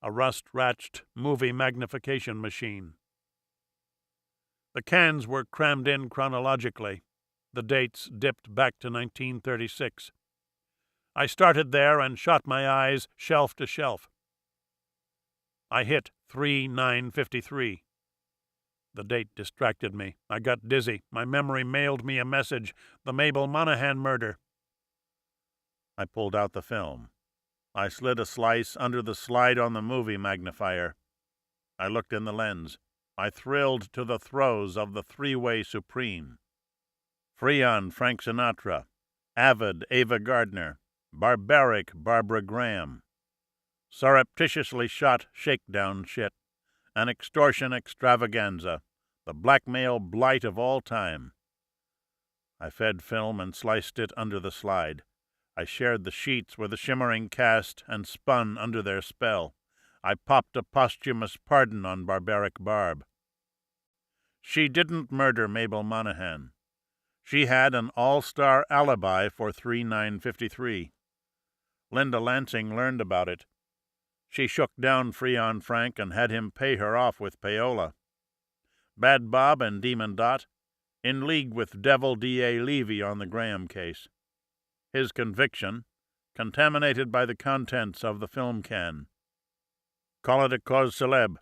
S1: a rust-ratched movie magnification machine. The cans were crammed in chronologically. The dates dipped back to 1936. I started there and shot my eyes shelf to shelf. I hit 3/9/53. The date distracted me. I got dizzy. My memory mailed me a message. The Mabel Monahan murder. I pulled out the film. I slid a slice under the slide on the movie magnifier. I looked in the lens. I thrilled to the throes of the three-way supreme. Freon Frank Sinatra, avid Ava Gardner, barbaric Barbara Graham. Surreptitiously shot Shakedown shit, an extortion extravaganza, the blackmail blight of all time. I fed film and sliced it under the slide. I shared the sheets with a shimmering cast and spun under their spell. I popped a posthumous pardon on Barbaric Barb. She didn't murder Mabel Monahan. She had an all-star alibi for 3/9/53. Linda Lansing learned about it. She shook down Freon Frank and had him pay her off with payola. Bad Bob and Demon Dot, in league with Devil D.A. Levy on the Graham case. His conviction, contaminated by the contents of the film can. Call it a cause célèbre.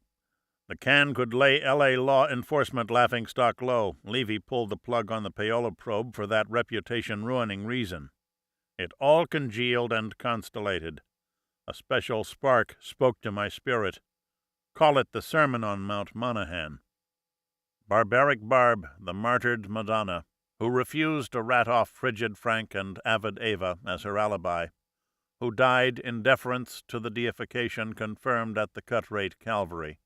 S1: The can could lay L.A. law enforcement laughingstock low. Levy pulled the plug on the payola probe for that reputation-ruining reason. It all congealed and constellated. A special spark spoke to my spirit. Call it the Sermon on Mount Monahan. Barbaric Barb, the martyred Madonna, who refused to rat off frigid Frank and avid Ava as her alibi, who died in deference to the deification confirmed at the cut-rate Calvary,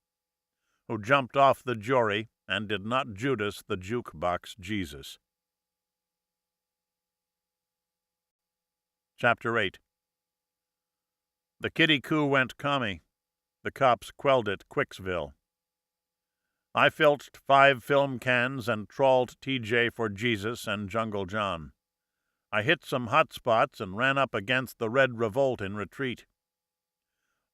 S1: who jumped off the jury and did not Judas the jukebox Jesus. Chapter 8. The kiddie coup went commie. The cops quelled it Quicksville. I filched 5 film cans and trawled TJ for Jesus and Jungle John. I hit some hot spots and ran up against the Red Revolt in retreat.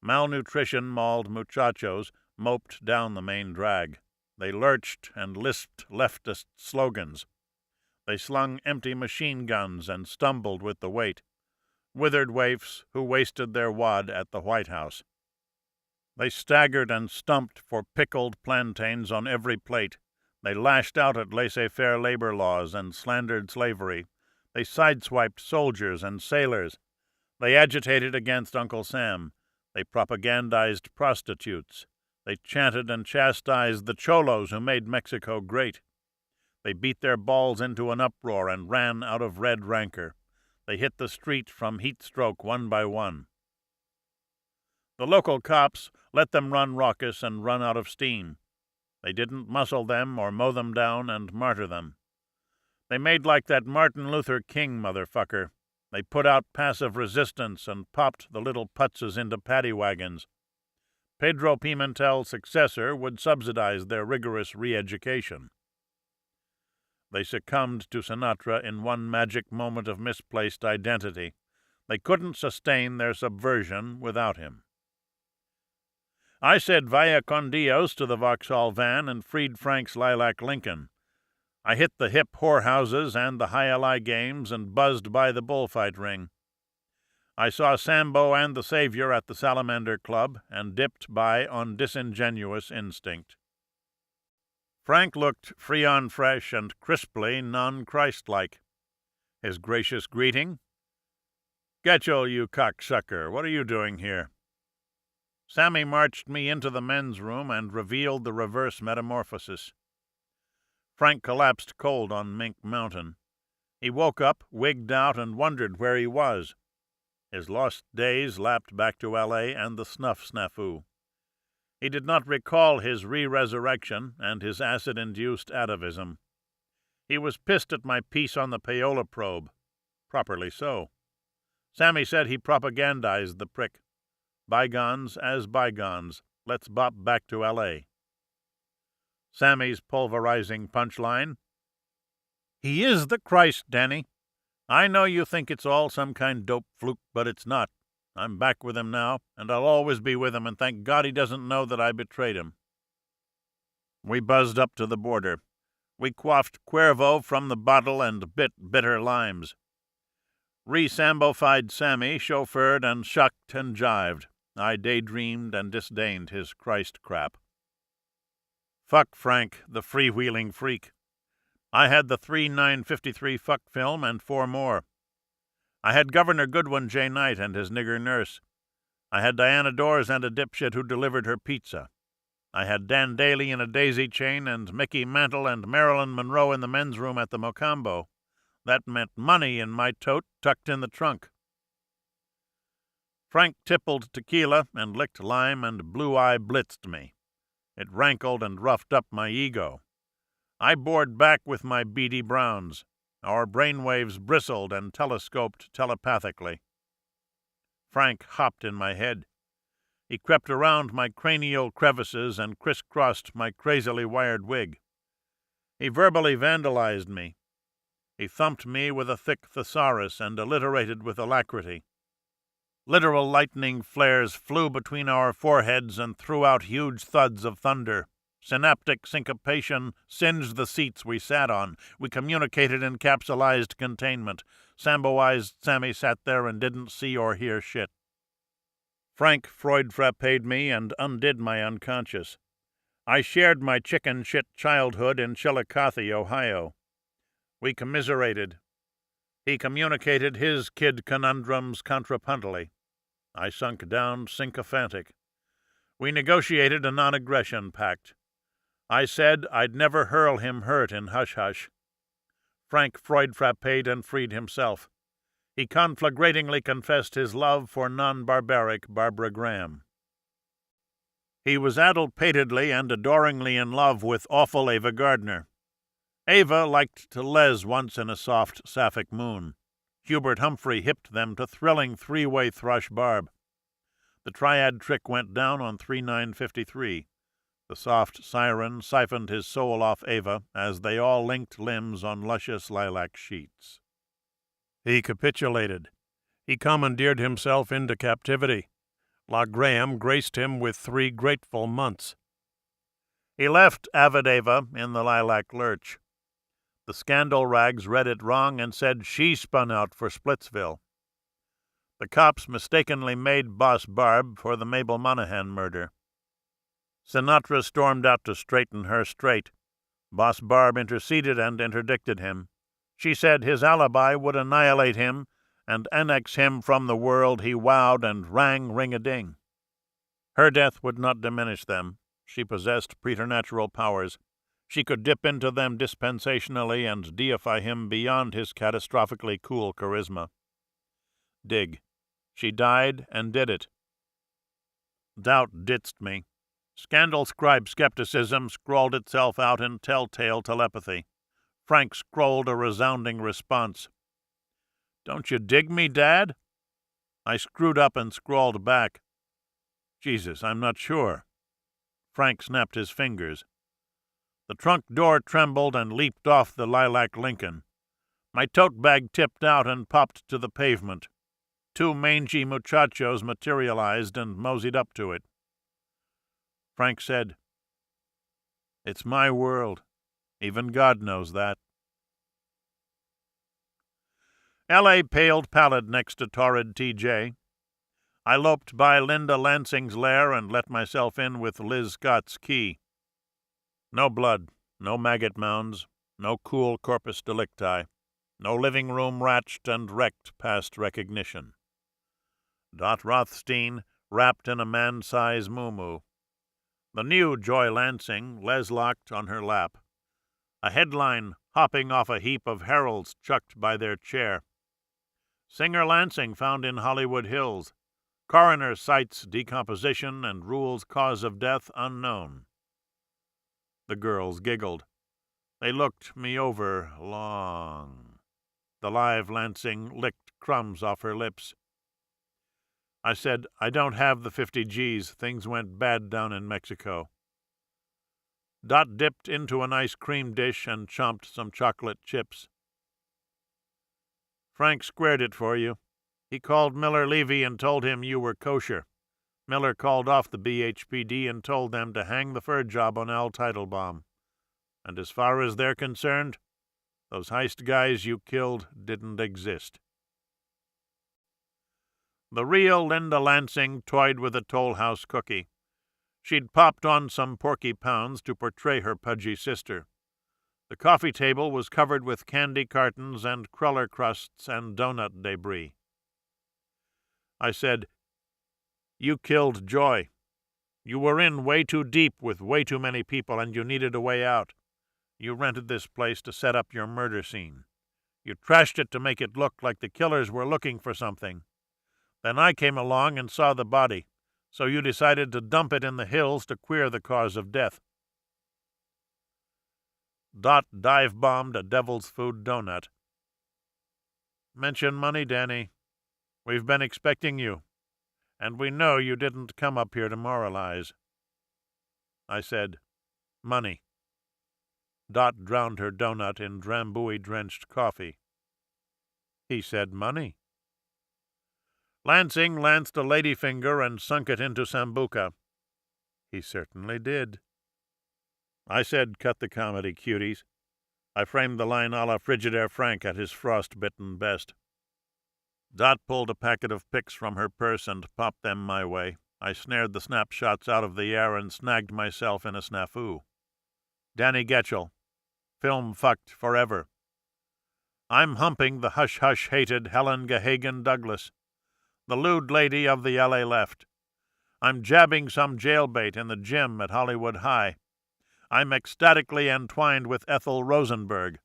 S1: Malnutrition-mauled muchachos moped down the main drag. They lurched and lisped leftist slogans. They slung empty machine guns and stumbled with the weight. Withered waifs who wasted their wad at the White House. They staggered and stumped for pickled plantains on every plate. They lashed out at laissez-faire labor laws and slandered slavery. They sideswiped soldiers and sailors. They agitated against Uncle Sam. They propagandized prostitutes. They chanted and chastised the cholos who made Mexico great. They beat their balls into an uproar and ran out of red rancor. They hit the street from heat stroke one by one. The local cops let them run raucous and run out of steam. They didn't muscle them or mow them down and martyr them. They made like that Martin Luther King motherfucker. They put out passive resistance and popped the little putzes into paddy wagons. Pedro Pimentel's successor would subsidize their rigorous re-education. They succumbed to Sinatra in one magic moment of misplaced identity. They couldn't sustain their subversion without him. I said via con Dios to the Vauxhall van and freed Frank's lilac Lincoln. I hit the hip whorehouses and the high-ally games and buzzed by the bullfight ring. I saw Sambo and the Savior at the Salamander Club and dipped by on disingenuous instinct. Frank looked free-on-fresh and crisply non-Christ-like. His gracious greeting, "Getchell, you cocksucker, what are you doing here?" Sammy marched me into the men's room and revealed the reverse metamorphosis. Frank collapsed cold on Mink Mountain. He woke up, wigged out, and wondered where he was. His lost days lapped back to L.A. and the snuff snafu. He did not recall his re-resurrection and his acid-induced atavism. He was pissed at my piece on the payola probe. Properly so. Sammy said he propagandized the prick. Bygones as bygones. Let's bop back to L.A. Sammy's pulverizing punchline, "He is the Christ, Danny. I know you think it's all some kind dope fluke, but it's not. I'm back with him now, and I'll always be with him, and thank God he doesn't know that I betrayed him." We buzzed up to the border. We quaffed Cuervo from the bottle and bit bitter limes. Re-Sambo-fied Sammy chauffeured and shucked and jived. I daydreamed and disdained his Christ crap. Fuck Frank, the freewheeling freak. I had the 3/9/53 fuck film and 4 more. I had Governor Goodwin J. Knight and his nigger nurse. I had Diana Dors and a dipshit who delivered her pizza. I had Dan Daly in a daisy chain and Mickey Mantle and Marilyn Monroe in the men's room at the Mocambo. That meant money in my tote tucked in the trunk. Frank tippled tequila and licked lime and blue-eye blitzed me. It rankled and roughed up my ego. I bored back with my beady browns. Our brainwaves bristled and telescoped telepathically. Frank hopped in my head. He crept around my cranial crevices and crisscrossed my crazily wired wig. He verbally vandalized me. He thumped me with a thick thesaurus and alliterated with alacrity. Literal lightning flares flew between our foreheads and threw out huge thuds of thunder. Synaptic syncopation singed the seats we sat on. We communicated in capsulized containment. Samboized Sammy sat there and didn't see or hear shit. Frank Freud-frapped me and undid my unconscious. I shared my chicken shit childhood in Chillicothe, Ohio. We commiserated. He communicated his kid conundrums contrapuntally. I sunk down sycophantic. We negotiated a non-aggression pact. I said I'd never hurl him hurt in hush-hush. Frank Freud-frapped and freed himself. He conflagratingly confessed his love for non-barbaric Barbara Graham. He was addle-patedly and adoringly in love with awful Ava Gardner. Ava liked to les once in a soft sapphic moon. Hubert Humphrey hipped them to thrilling three-way thrush barb. The triad trick went down on 3/9/53. The soft siren siphoned his soul off Ava as they all linked limbs on luscious lilac sheets. He capitulated. He commandeered himself into captivity. La Graham graced him with 3 grateful months. He left avid Ava in the lilac lurch. The scandal rags read it wrong and said she spun out for Splitsville. The cops mistakenly made Boss Barb for the Mabel Monahan murder. Sinatra stormed out to straighten her straight. Boss Barb interceded and interdicted him. She said his alibi would annihilate him and annex him from the world he wowed and rang ring-a-ding. Her death would not diminish them. She possessed preternatural powers. She could dip into them dispensationally and deify him beyond his catastrophically cool charisma. Dig. She died and did it. Doubt ditched me. Scandal-scribe skepticism scrawled itself out in telltale telepathy. Frank scrolled a resounding response. "Don't you dig me, Dad?" I screwed up and scrawled back. "Jesus, I'm not sure." Frank snapped his fingers. The trunk door trembled and leaped off the lilac Lincoln. My tote bag tipped out and popped to the pavement. 2 mangy muchachos materialized and moseyed up to it. Frank said, "It's my world. Even God knows that." L.A. paled pallid next to torrid T.J. I loped by Linda Lansing's lair and let myself in with Liz Scott's key. No blood, no maggot mounds, no cool corpus delicti, no living room ratched and wrecked past recognition. Dot Rothstein wrapped in a man-size moo-moo. The new Joy Lansing les-locked on her lap. A headline hopping off a heap of heralds chucked by their chair. Singer Lansing found in Hollywood Hills. Coroner cites decomposition and rules cause of death unknown. The girls giggled. They looked me over long. The live Lansing licked crumbs off her lips. I said, "I don't have the 50 G's. Things went bad down in Mexico." Dot dipped into an ice cream dish and chomped some chocolate chips. "Frank squared it for you. He called Miller Levy and told him you were kosher. Miller called off the BHPD and told them to hang the fur job on Al Teitelbaum. And as far as they're concerned, those heist guys you killed didn't exist." The real Linda Lansing toyed with a Toll House cookie. She'd popped on some porky pounds to portray her pudgy sister. The coffee table was covered with candy cartons and cruller crusts and donut debris. I said, "You killed Joy. You were in way too deep with way too many people, and you needed a way out. You rented this place to set up your murder scene. You trashed it to make it look like the killers were looking for something. Then I came along and saw the body, so you decided to dump it in the hills to queer the cause of death." Dot dive-bombed a devil's food donut. "Mention money, Danny. We've been expecting you, and we know you didn't come up here to moralize." I said, "Money." Dot drowned her donut in Drambuie-drenched coffee. He said, "Money." Lansing lanced a ladyfinger and sunk it into Sambuca. He certainly did. I said, "Cut the comedy, cuties." I framed the line a la Frigidaire Frank at his frost-bitten best. Dot pulled a packet of pics from her purse and popped them my way. I snared the snapshots out of the air and snagged myself in a snafu. Danny Getchell. Film fucked forever. I'm humping the hush-hush-hated Helen Gahagan Douglas, the lewd lady of the L.A. left. I'm jabbing some jailbait in the gym at Hollywood High. I'm ecstatically entwined with Ethel Rosenberg,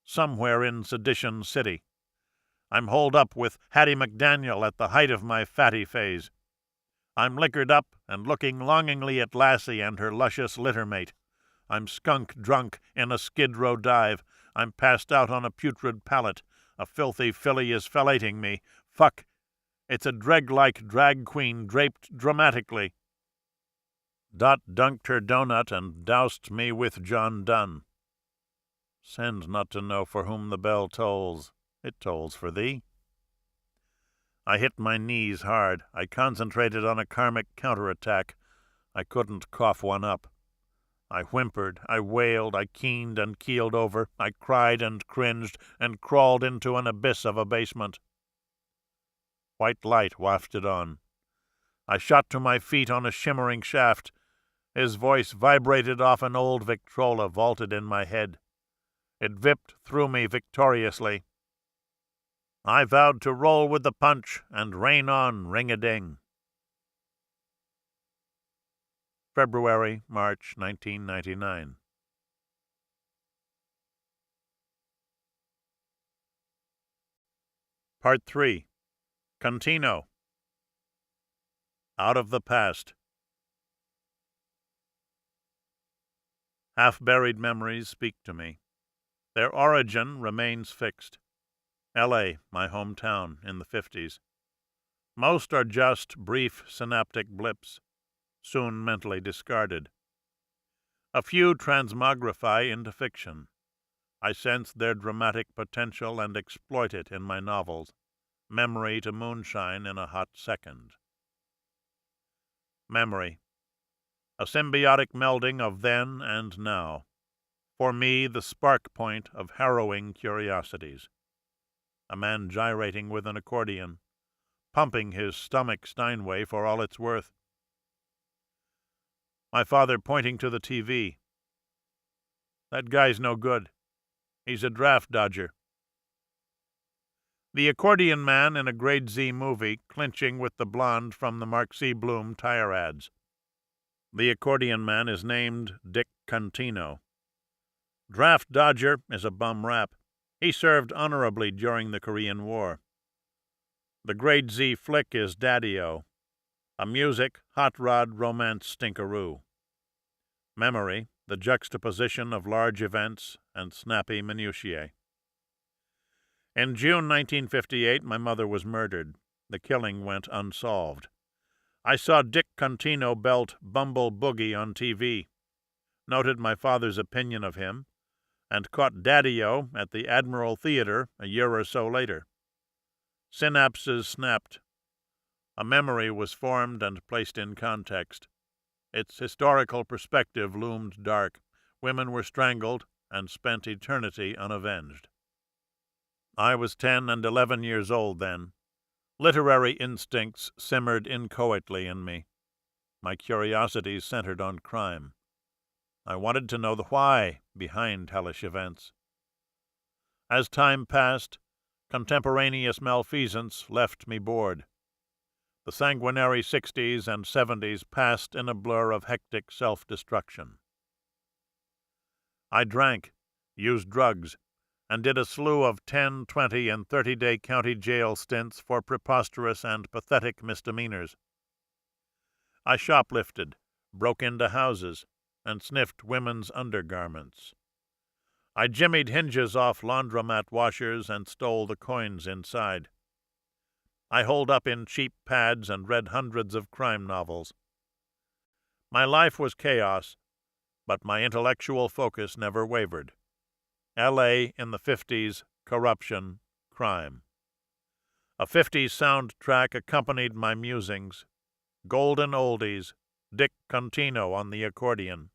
S1: somewhere in Sedition City. I'm holed up with Hattie McDaniel at the height of my fatty phase. I'm liquored up and looking longingly at Lassie and her luscious littermate. I'm skunk drunk in a Skid Row dive. I'm passed out on a putrid pallet. A filthy filly is fellating me. Fuck. It's a dreg-like drag queen draped dramatically. Dot dunked her donut and doused me with John Donne. Send not to know for whom the bell tolls. It tolls for thee. I hit my knees hard. I concentrated on a karmic counterattack. I couldn't cough one up. I whimpered, I wailed, I keened and keeled over. I cried and cringed and crawled into an abyss of abasement. White light wafted on. I shot to my feet on a shimmering shaft. His voice vibrated off an old Victrola vaulted in my head. It vipped through me victoriously. I vowed to roll with the punch and rain on ring-a-ding. February, March 1999. Part 3. CONTINO. Out of the past. Half-buried memories speak to me. Their origin remains fixed. L.A., my hometown, in the 50s. Most are just brief synaptic blips, soon mentally discarded. A few transmogrify into fiction. I sense their dramatic potential and exploit it in my novels. Memory to moonshine in a hot second. Memory. a symbiotic melding of then and now. For me, the spark point of harrowing curiosities. A man gyrating with an accordion, pumping his stomach Steinway for all it's worth. My father pointing to the TV. That guy's no good. He's a draft dodger. The accordion man in a grade Z movie clinching with the blonde from the Mark C. Bloom tire ads. The accordion man is named Dick Contino. Draft dodger is a bum rap. He served honorably during the Korean War. The grade Z flick is Daddy-O, a music, hot rod romance stinkeroo. Memory, the juxtaposition of large events and snappy minutiae. In June 1958, my mother was murdered. The killing went unsolved. I saw Dick Contino belt Bumble Boogie on TV, noted my father's opinion of him, and caught Daddy-O at the Admiral Theater a year or so later. Synapses snapped. A memory was formed and placed in context. Its historical perspective loomed dark. Women were strangled and spent eternity unavenged. I was 10 and 11 years old then. Literary instincts simmered inchoately in me. My curiosities centered on crime. I wanted to know the why behind hellish events. As time passed, contemporaneous malfeasance left me bored. The sanguinary 60s and 70s passed in a blur of hectic self-destruction. I drank, used drugs, and did a slew of 10, 20, and 30-day county jail stints for preposterous and pathetic misdemeanors. I shoplifted, broke into houses, and sniffed women's undergarments. I jimmied hinges off laundromat washers and stole the coins inside. I holed up in cheap pads and read hundreds of crime novels. My life was chaos, but my intellectual focus never wavered. L.A. in the 50s, corruption, crime. A 50s soundtrack accompanied my musings. Golden oldies, Dick Contino on the accordion.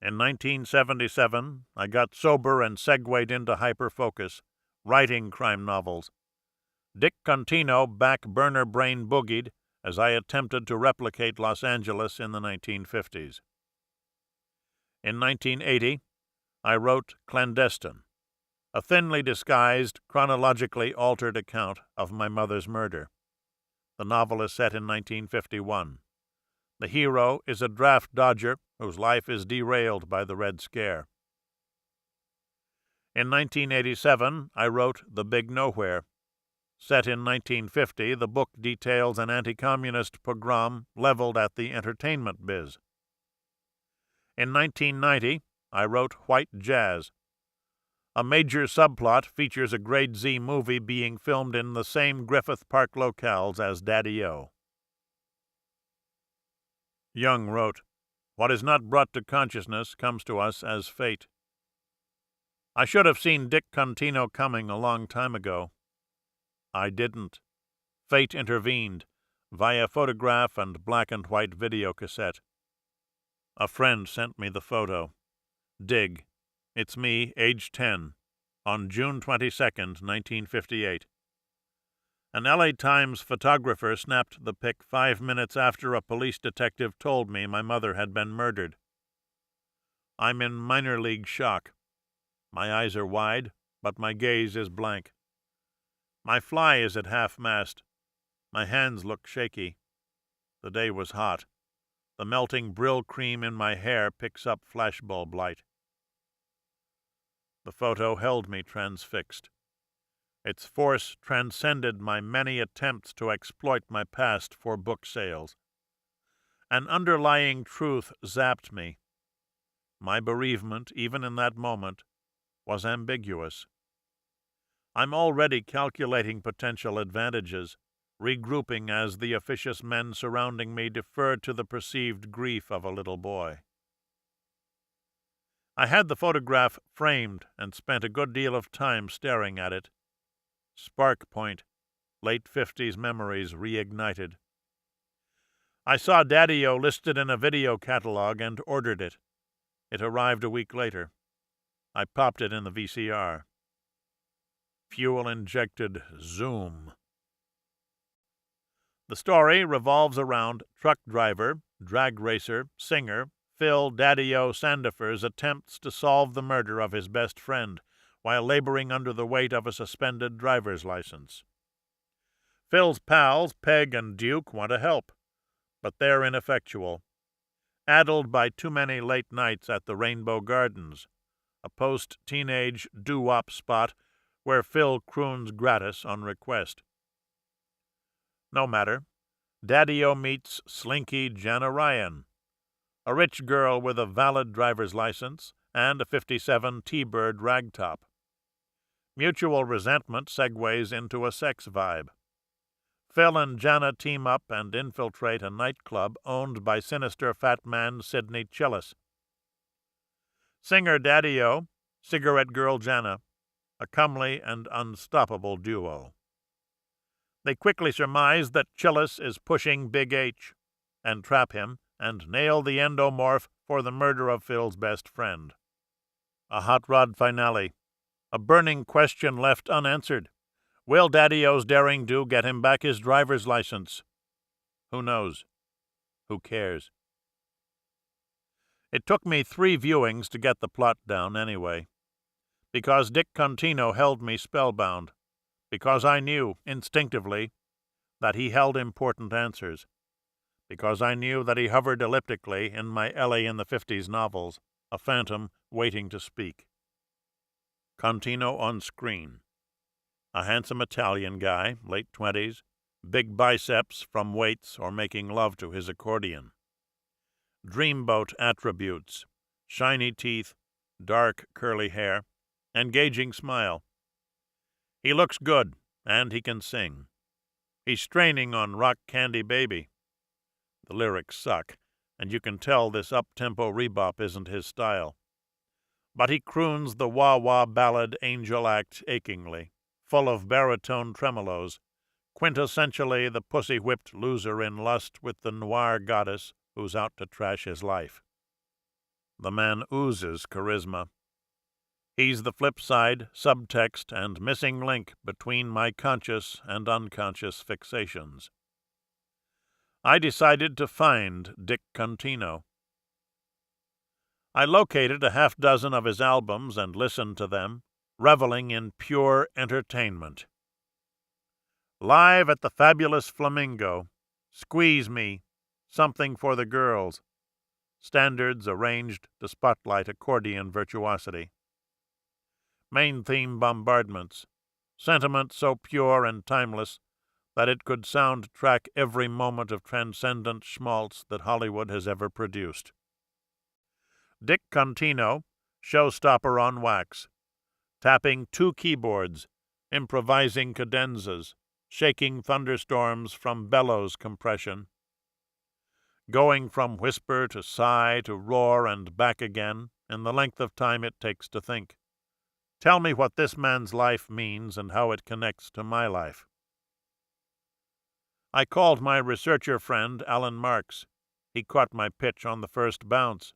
S1: In 1977, I got sober and segued into hyperfocus, writing crime novels. Dick Contino back burner brain boogied as I attempted to replicate Los Angeles in the 1950s. In 1980, I wrote Clandestine, a thinly disguised, chronologically altered account of my mother's murder. The novel is set in 1951. The hero is a draft dodger whose life is derailed by the Red Scare. In 1987, I wrote The Big Nowhere. Set in 1950, the book details an anti-communist pogrom leveled at the entertainment biz. In 1990, I wrote White Jazz. A major subplot features a grade Z movie being filmed in the same Griffith Park locales as Daddy-O. Young wrote, "What is not brought to consciousness comes to us as fate." I should have seen Dick Contino coming a long time ago. I didn't. Fate intervened, via photograph and black and white videocassette. A friend sent me the photo. Dig. It's me, age 10, on June 22nd, 1958. An LA Times photographer snapped the pic 5 minutes after a police detective told me my mother had been murdered. I'm in minor league shock. My eyes are wide, but my gaze is blank. My fly is at half-mast. My hands look shaky. The day was hot. The melting Brill cream in my hair picks up flashbulb light. The photo held me transfixed. Its force transcended my many attempts to exploit my past for book sales. An underlying truth zapped me. My bereavement, even in that moment, was ambiguous. I'm already calculating potential advantages, regrouping as the officious men surrounding me defer to the perceived grief of a little boy. I had the photograph framed and spent a good deal of time staring at it. Spark point, late 50s memories reignited. I saw Daddy-O listed in a video catalog and ordered it. It arrived a week later. I popped it in the VCR. Fuel-injected Zoom. The story revolves around truck driver, drag racer, singer Phil Daddy-O Sandifer's attempts to solve the murder of his best friend while laboring under the weight of a suspended driver's license. Phil's pals, Peg and Duke, want to help, but they're ineffectual. Addled by too many late nights at the Rainbow Gardens, a post-teenage doo-wop spot where Phil croons gratis on request. No matter. Daddy-O meets slinky Jana Ryan, a rich girl with a valid driver's license and a '57 T-Bird ragtop. Mutual resentment segues into a sex vibe. Phil and Jana team up and infiltrate a nightclub owned by sinister fat man Sidney Chillis. Singer Daddy-O, cigarette girl Jana, a comely and unstoppable duo. They quickly surmise that Chillis is pushing Big H, and trap him and nail the endomorph for the murder of Phil's best friend. A hot rod finale. A burning question left unanswered. Will Daddy-O's daring do get him back his driver's license? Who knows? Who cares? It took me 3 viewings to get the plot down anyway. Because Dick Contino held me spellbound. Because I knew, instinctively, that he held important answers. Because I knew that he hovered elliptically in my Ellie in the 50s novels, a phantom waiting to speak. Contino on screen. A handsome Italian guy, late 20s, big biceps from weights or making love to his accordion. Dreamboat attributes, shiny teeth, dark curly hair, engaging smile. He looks good, and he can sing. He's straining on Rock Candy Baby. The lyrics suck, and you can tell this up-tempo rebop isn't his style. But he croons the wah-wah ballad Angel Act achingly, full of baritone tremolos, quintessentially the pussy-whipped loser in lust with the noir goddess who's out to trash his life. The man oozes charisma. He's the flip side, subtext, and missing link between my conscious and unconscious fixations. I decided to find Dick Contino. I located a half-dozen of his albums and listened to them, reveling in pure entertainment. Live at the Fabulous Flamingo, Squeeze Me, Something for the Girls, standards arranged to spotlight accordion virtuosity. Main theme bombardments, sentiment so pure and timeless that it could soundtrack every moment of transcendent schmaltz that Hollywood has ever produced. Dick Contino, showstopper on wax, tapping 2 keyboards, improvising cadenzas, shaking thunderstorms from bellows compression, going from whisper to sigh to roar and back again in the length of time it takes to think. Tell me what this man's life means and how it connects to my life. I called my researcher friend, Alan Marks. He caught my pitch on the first bounce.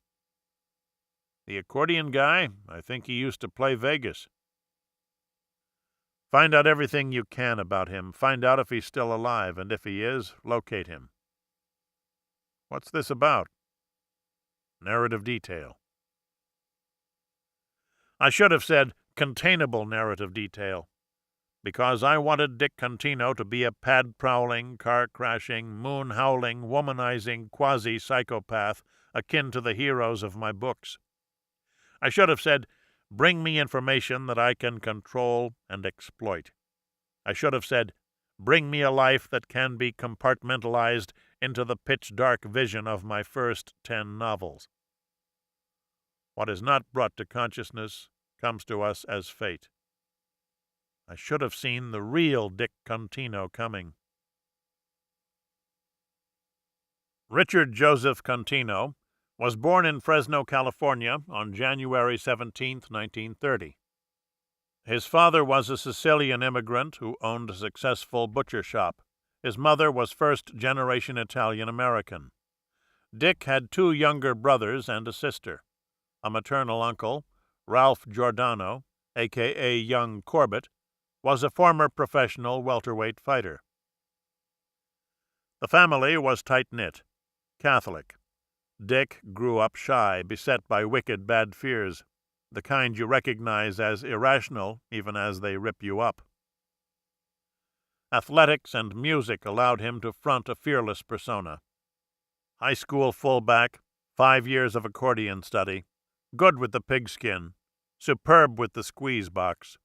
S1: The accordion guy? I think he used to play Vegas. Find out everything you can about him. Find out if he's still alive, and if he is, locate him. What's this about? Narrative detail. I should have said containable narrative detail, because I wanted Dick Contino to be a pad-prowling, car-crashing, moon-howling, womanizing quasi-psychopath akin to the heroes of my books. I should have said, bring me information that I can control and exploit. I should have said, bring me a life that can be compartmentalized into the pitch-dark vision of my first 10 novels. What is not brought to consciousness comes to us as fate. I should have seen the real Dick Contino coming. Richard Joseph Contino was born in Fresno, California on January 17, 1930. His father was a Sicilian immigrant who owned a successful butcher shop. His mother was first-generation Italian-American. Dick had 2 younger brothers and a sister. A maternal uncle, Ralph Giordano, a.k.a. Young Corbett, was a former professional welterweight fighter. The family was tight-knit, Catholic. Dick grew up shy, beset by wicked bad fears, the kind you recognize as irrational even as they rip you up. Athletics and music allowed him to front a fearless persona. High school fullback, 5 years of accordion study, good with the pigskin, superb with the squeeze box.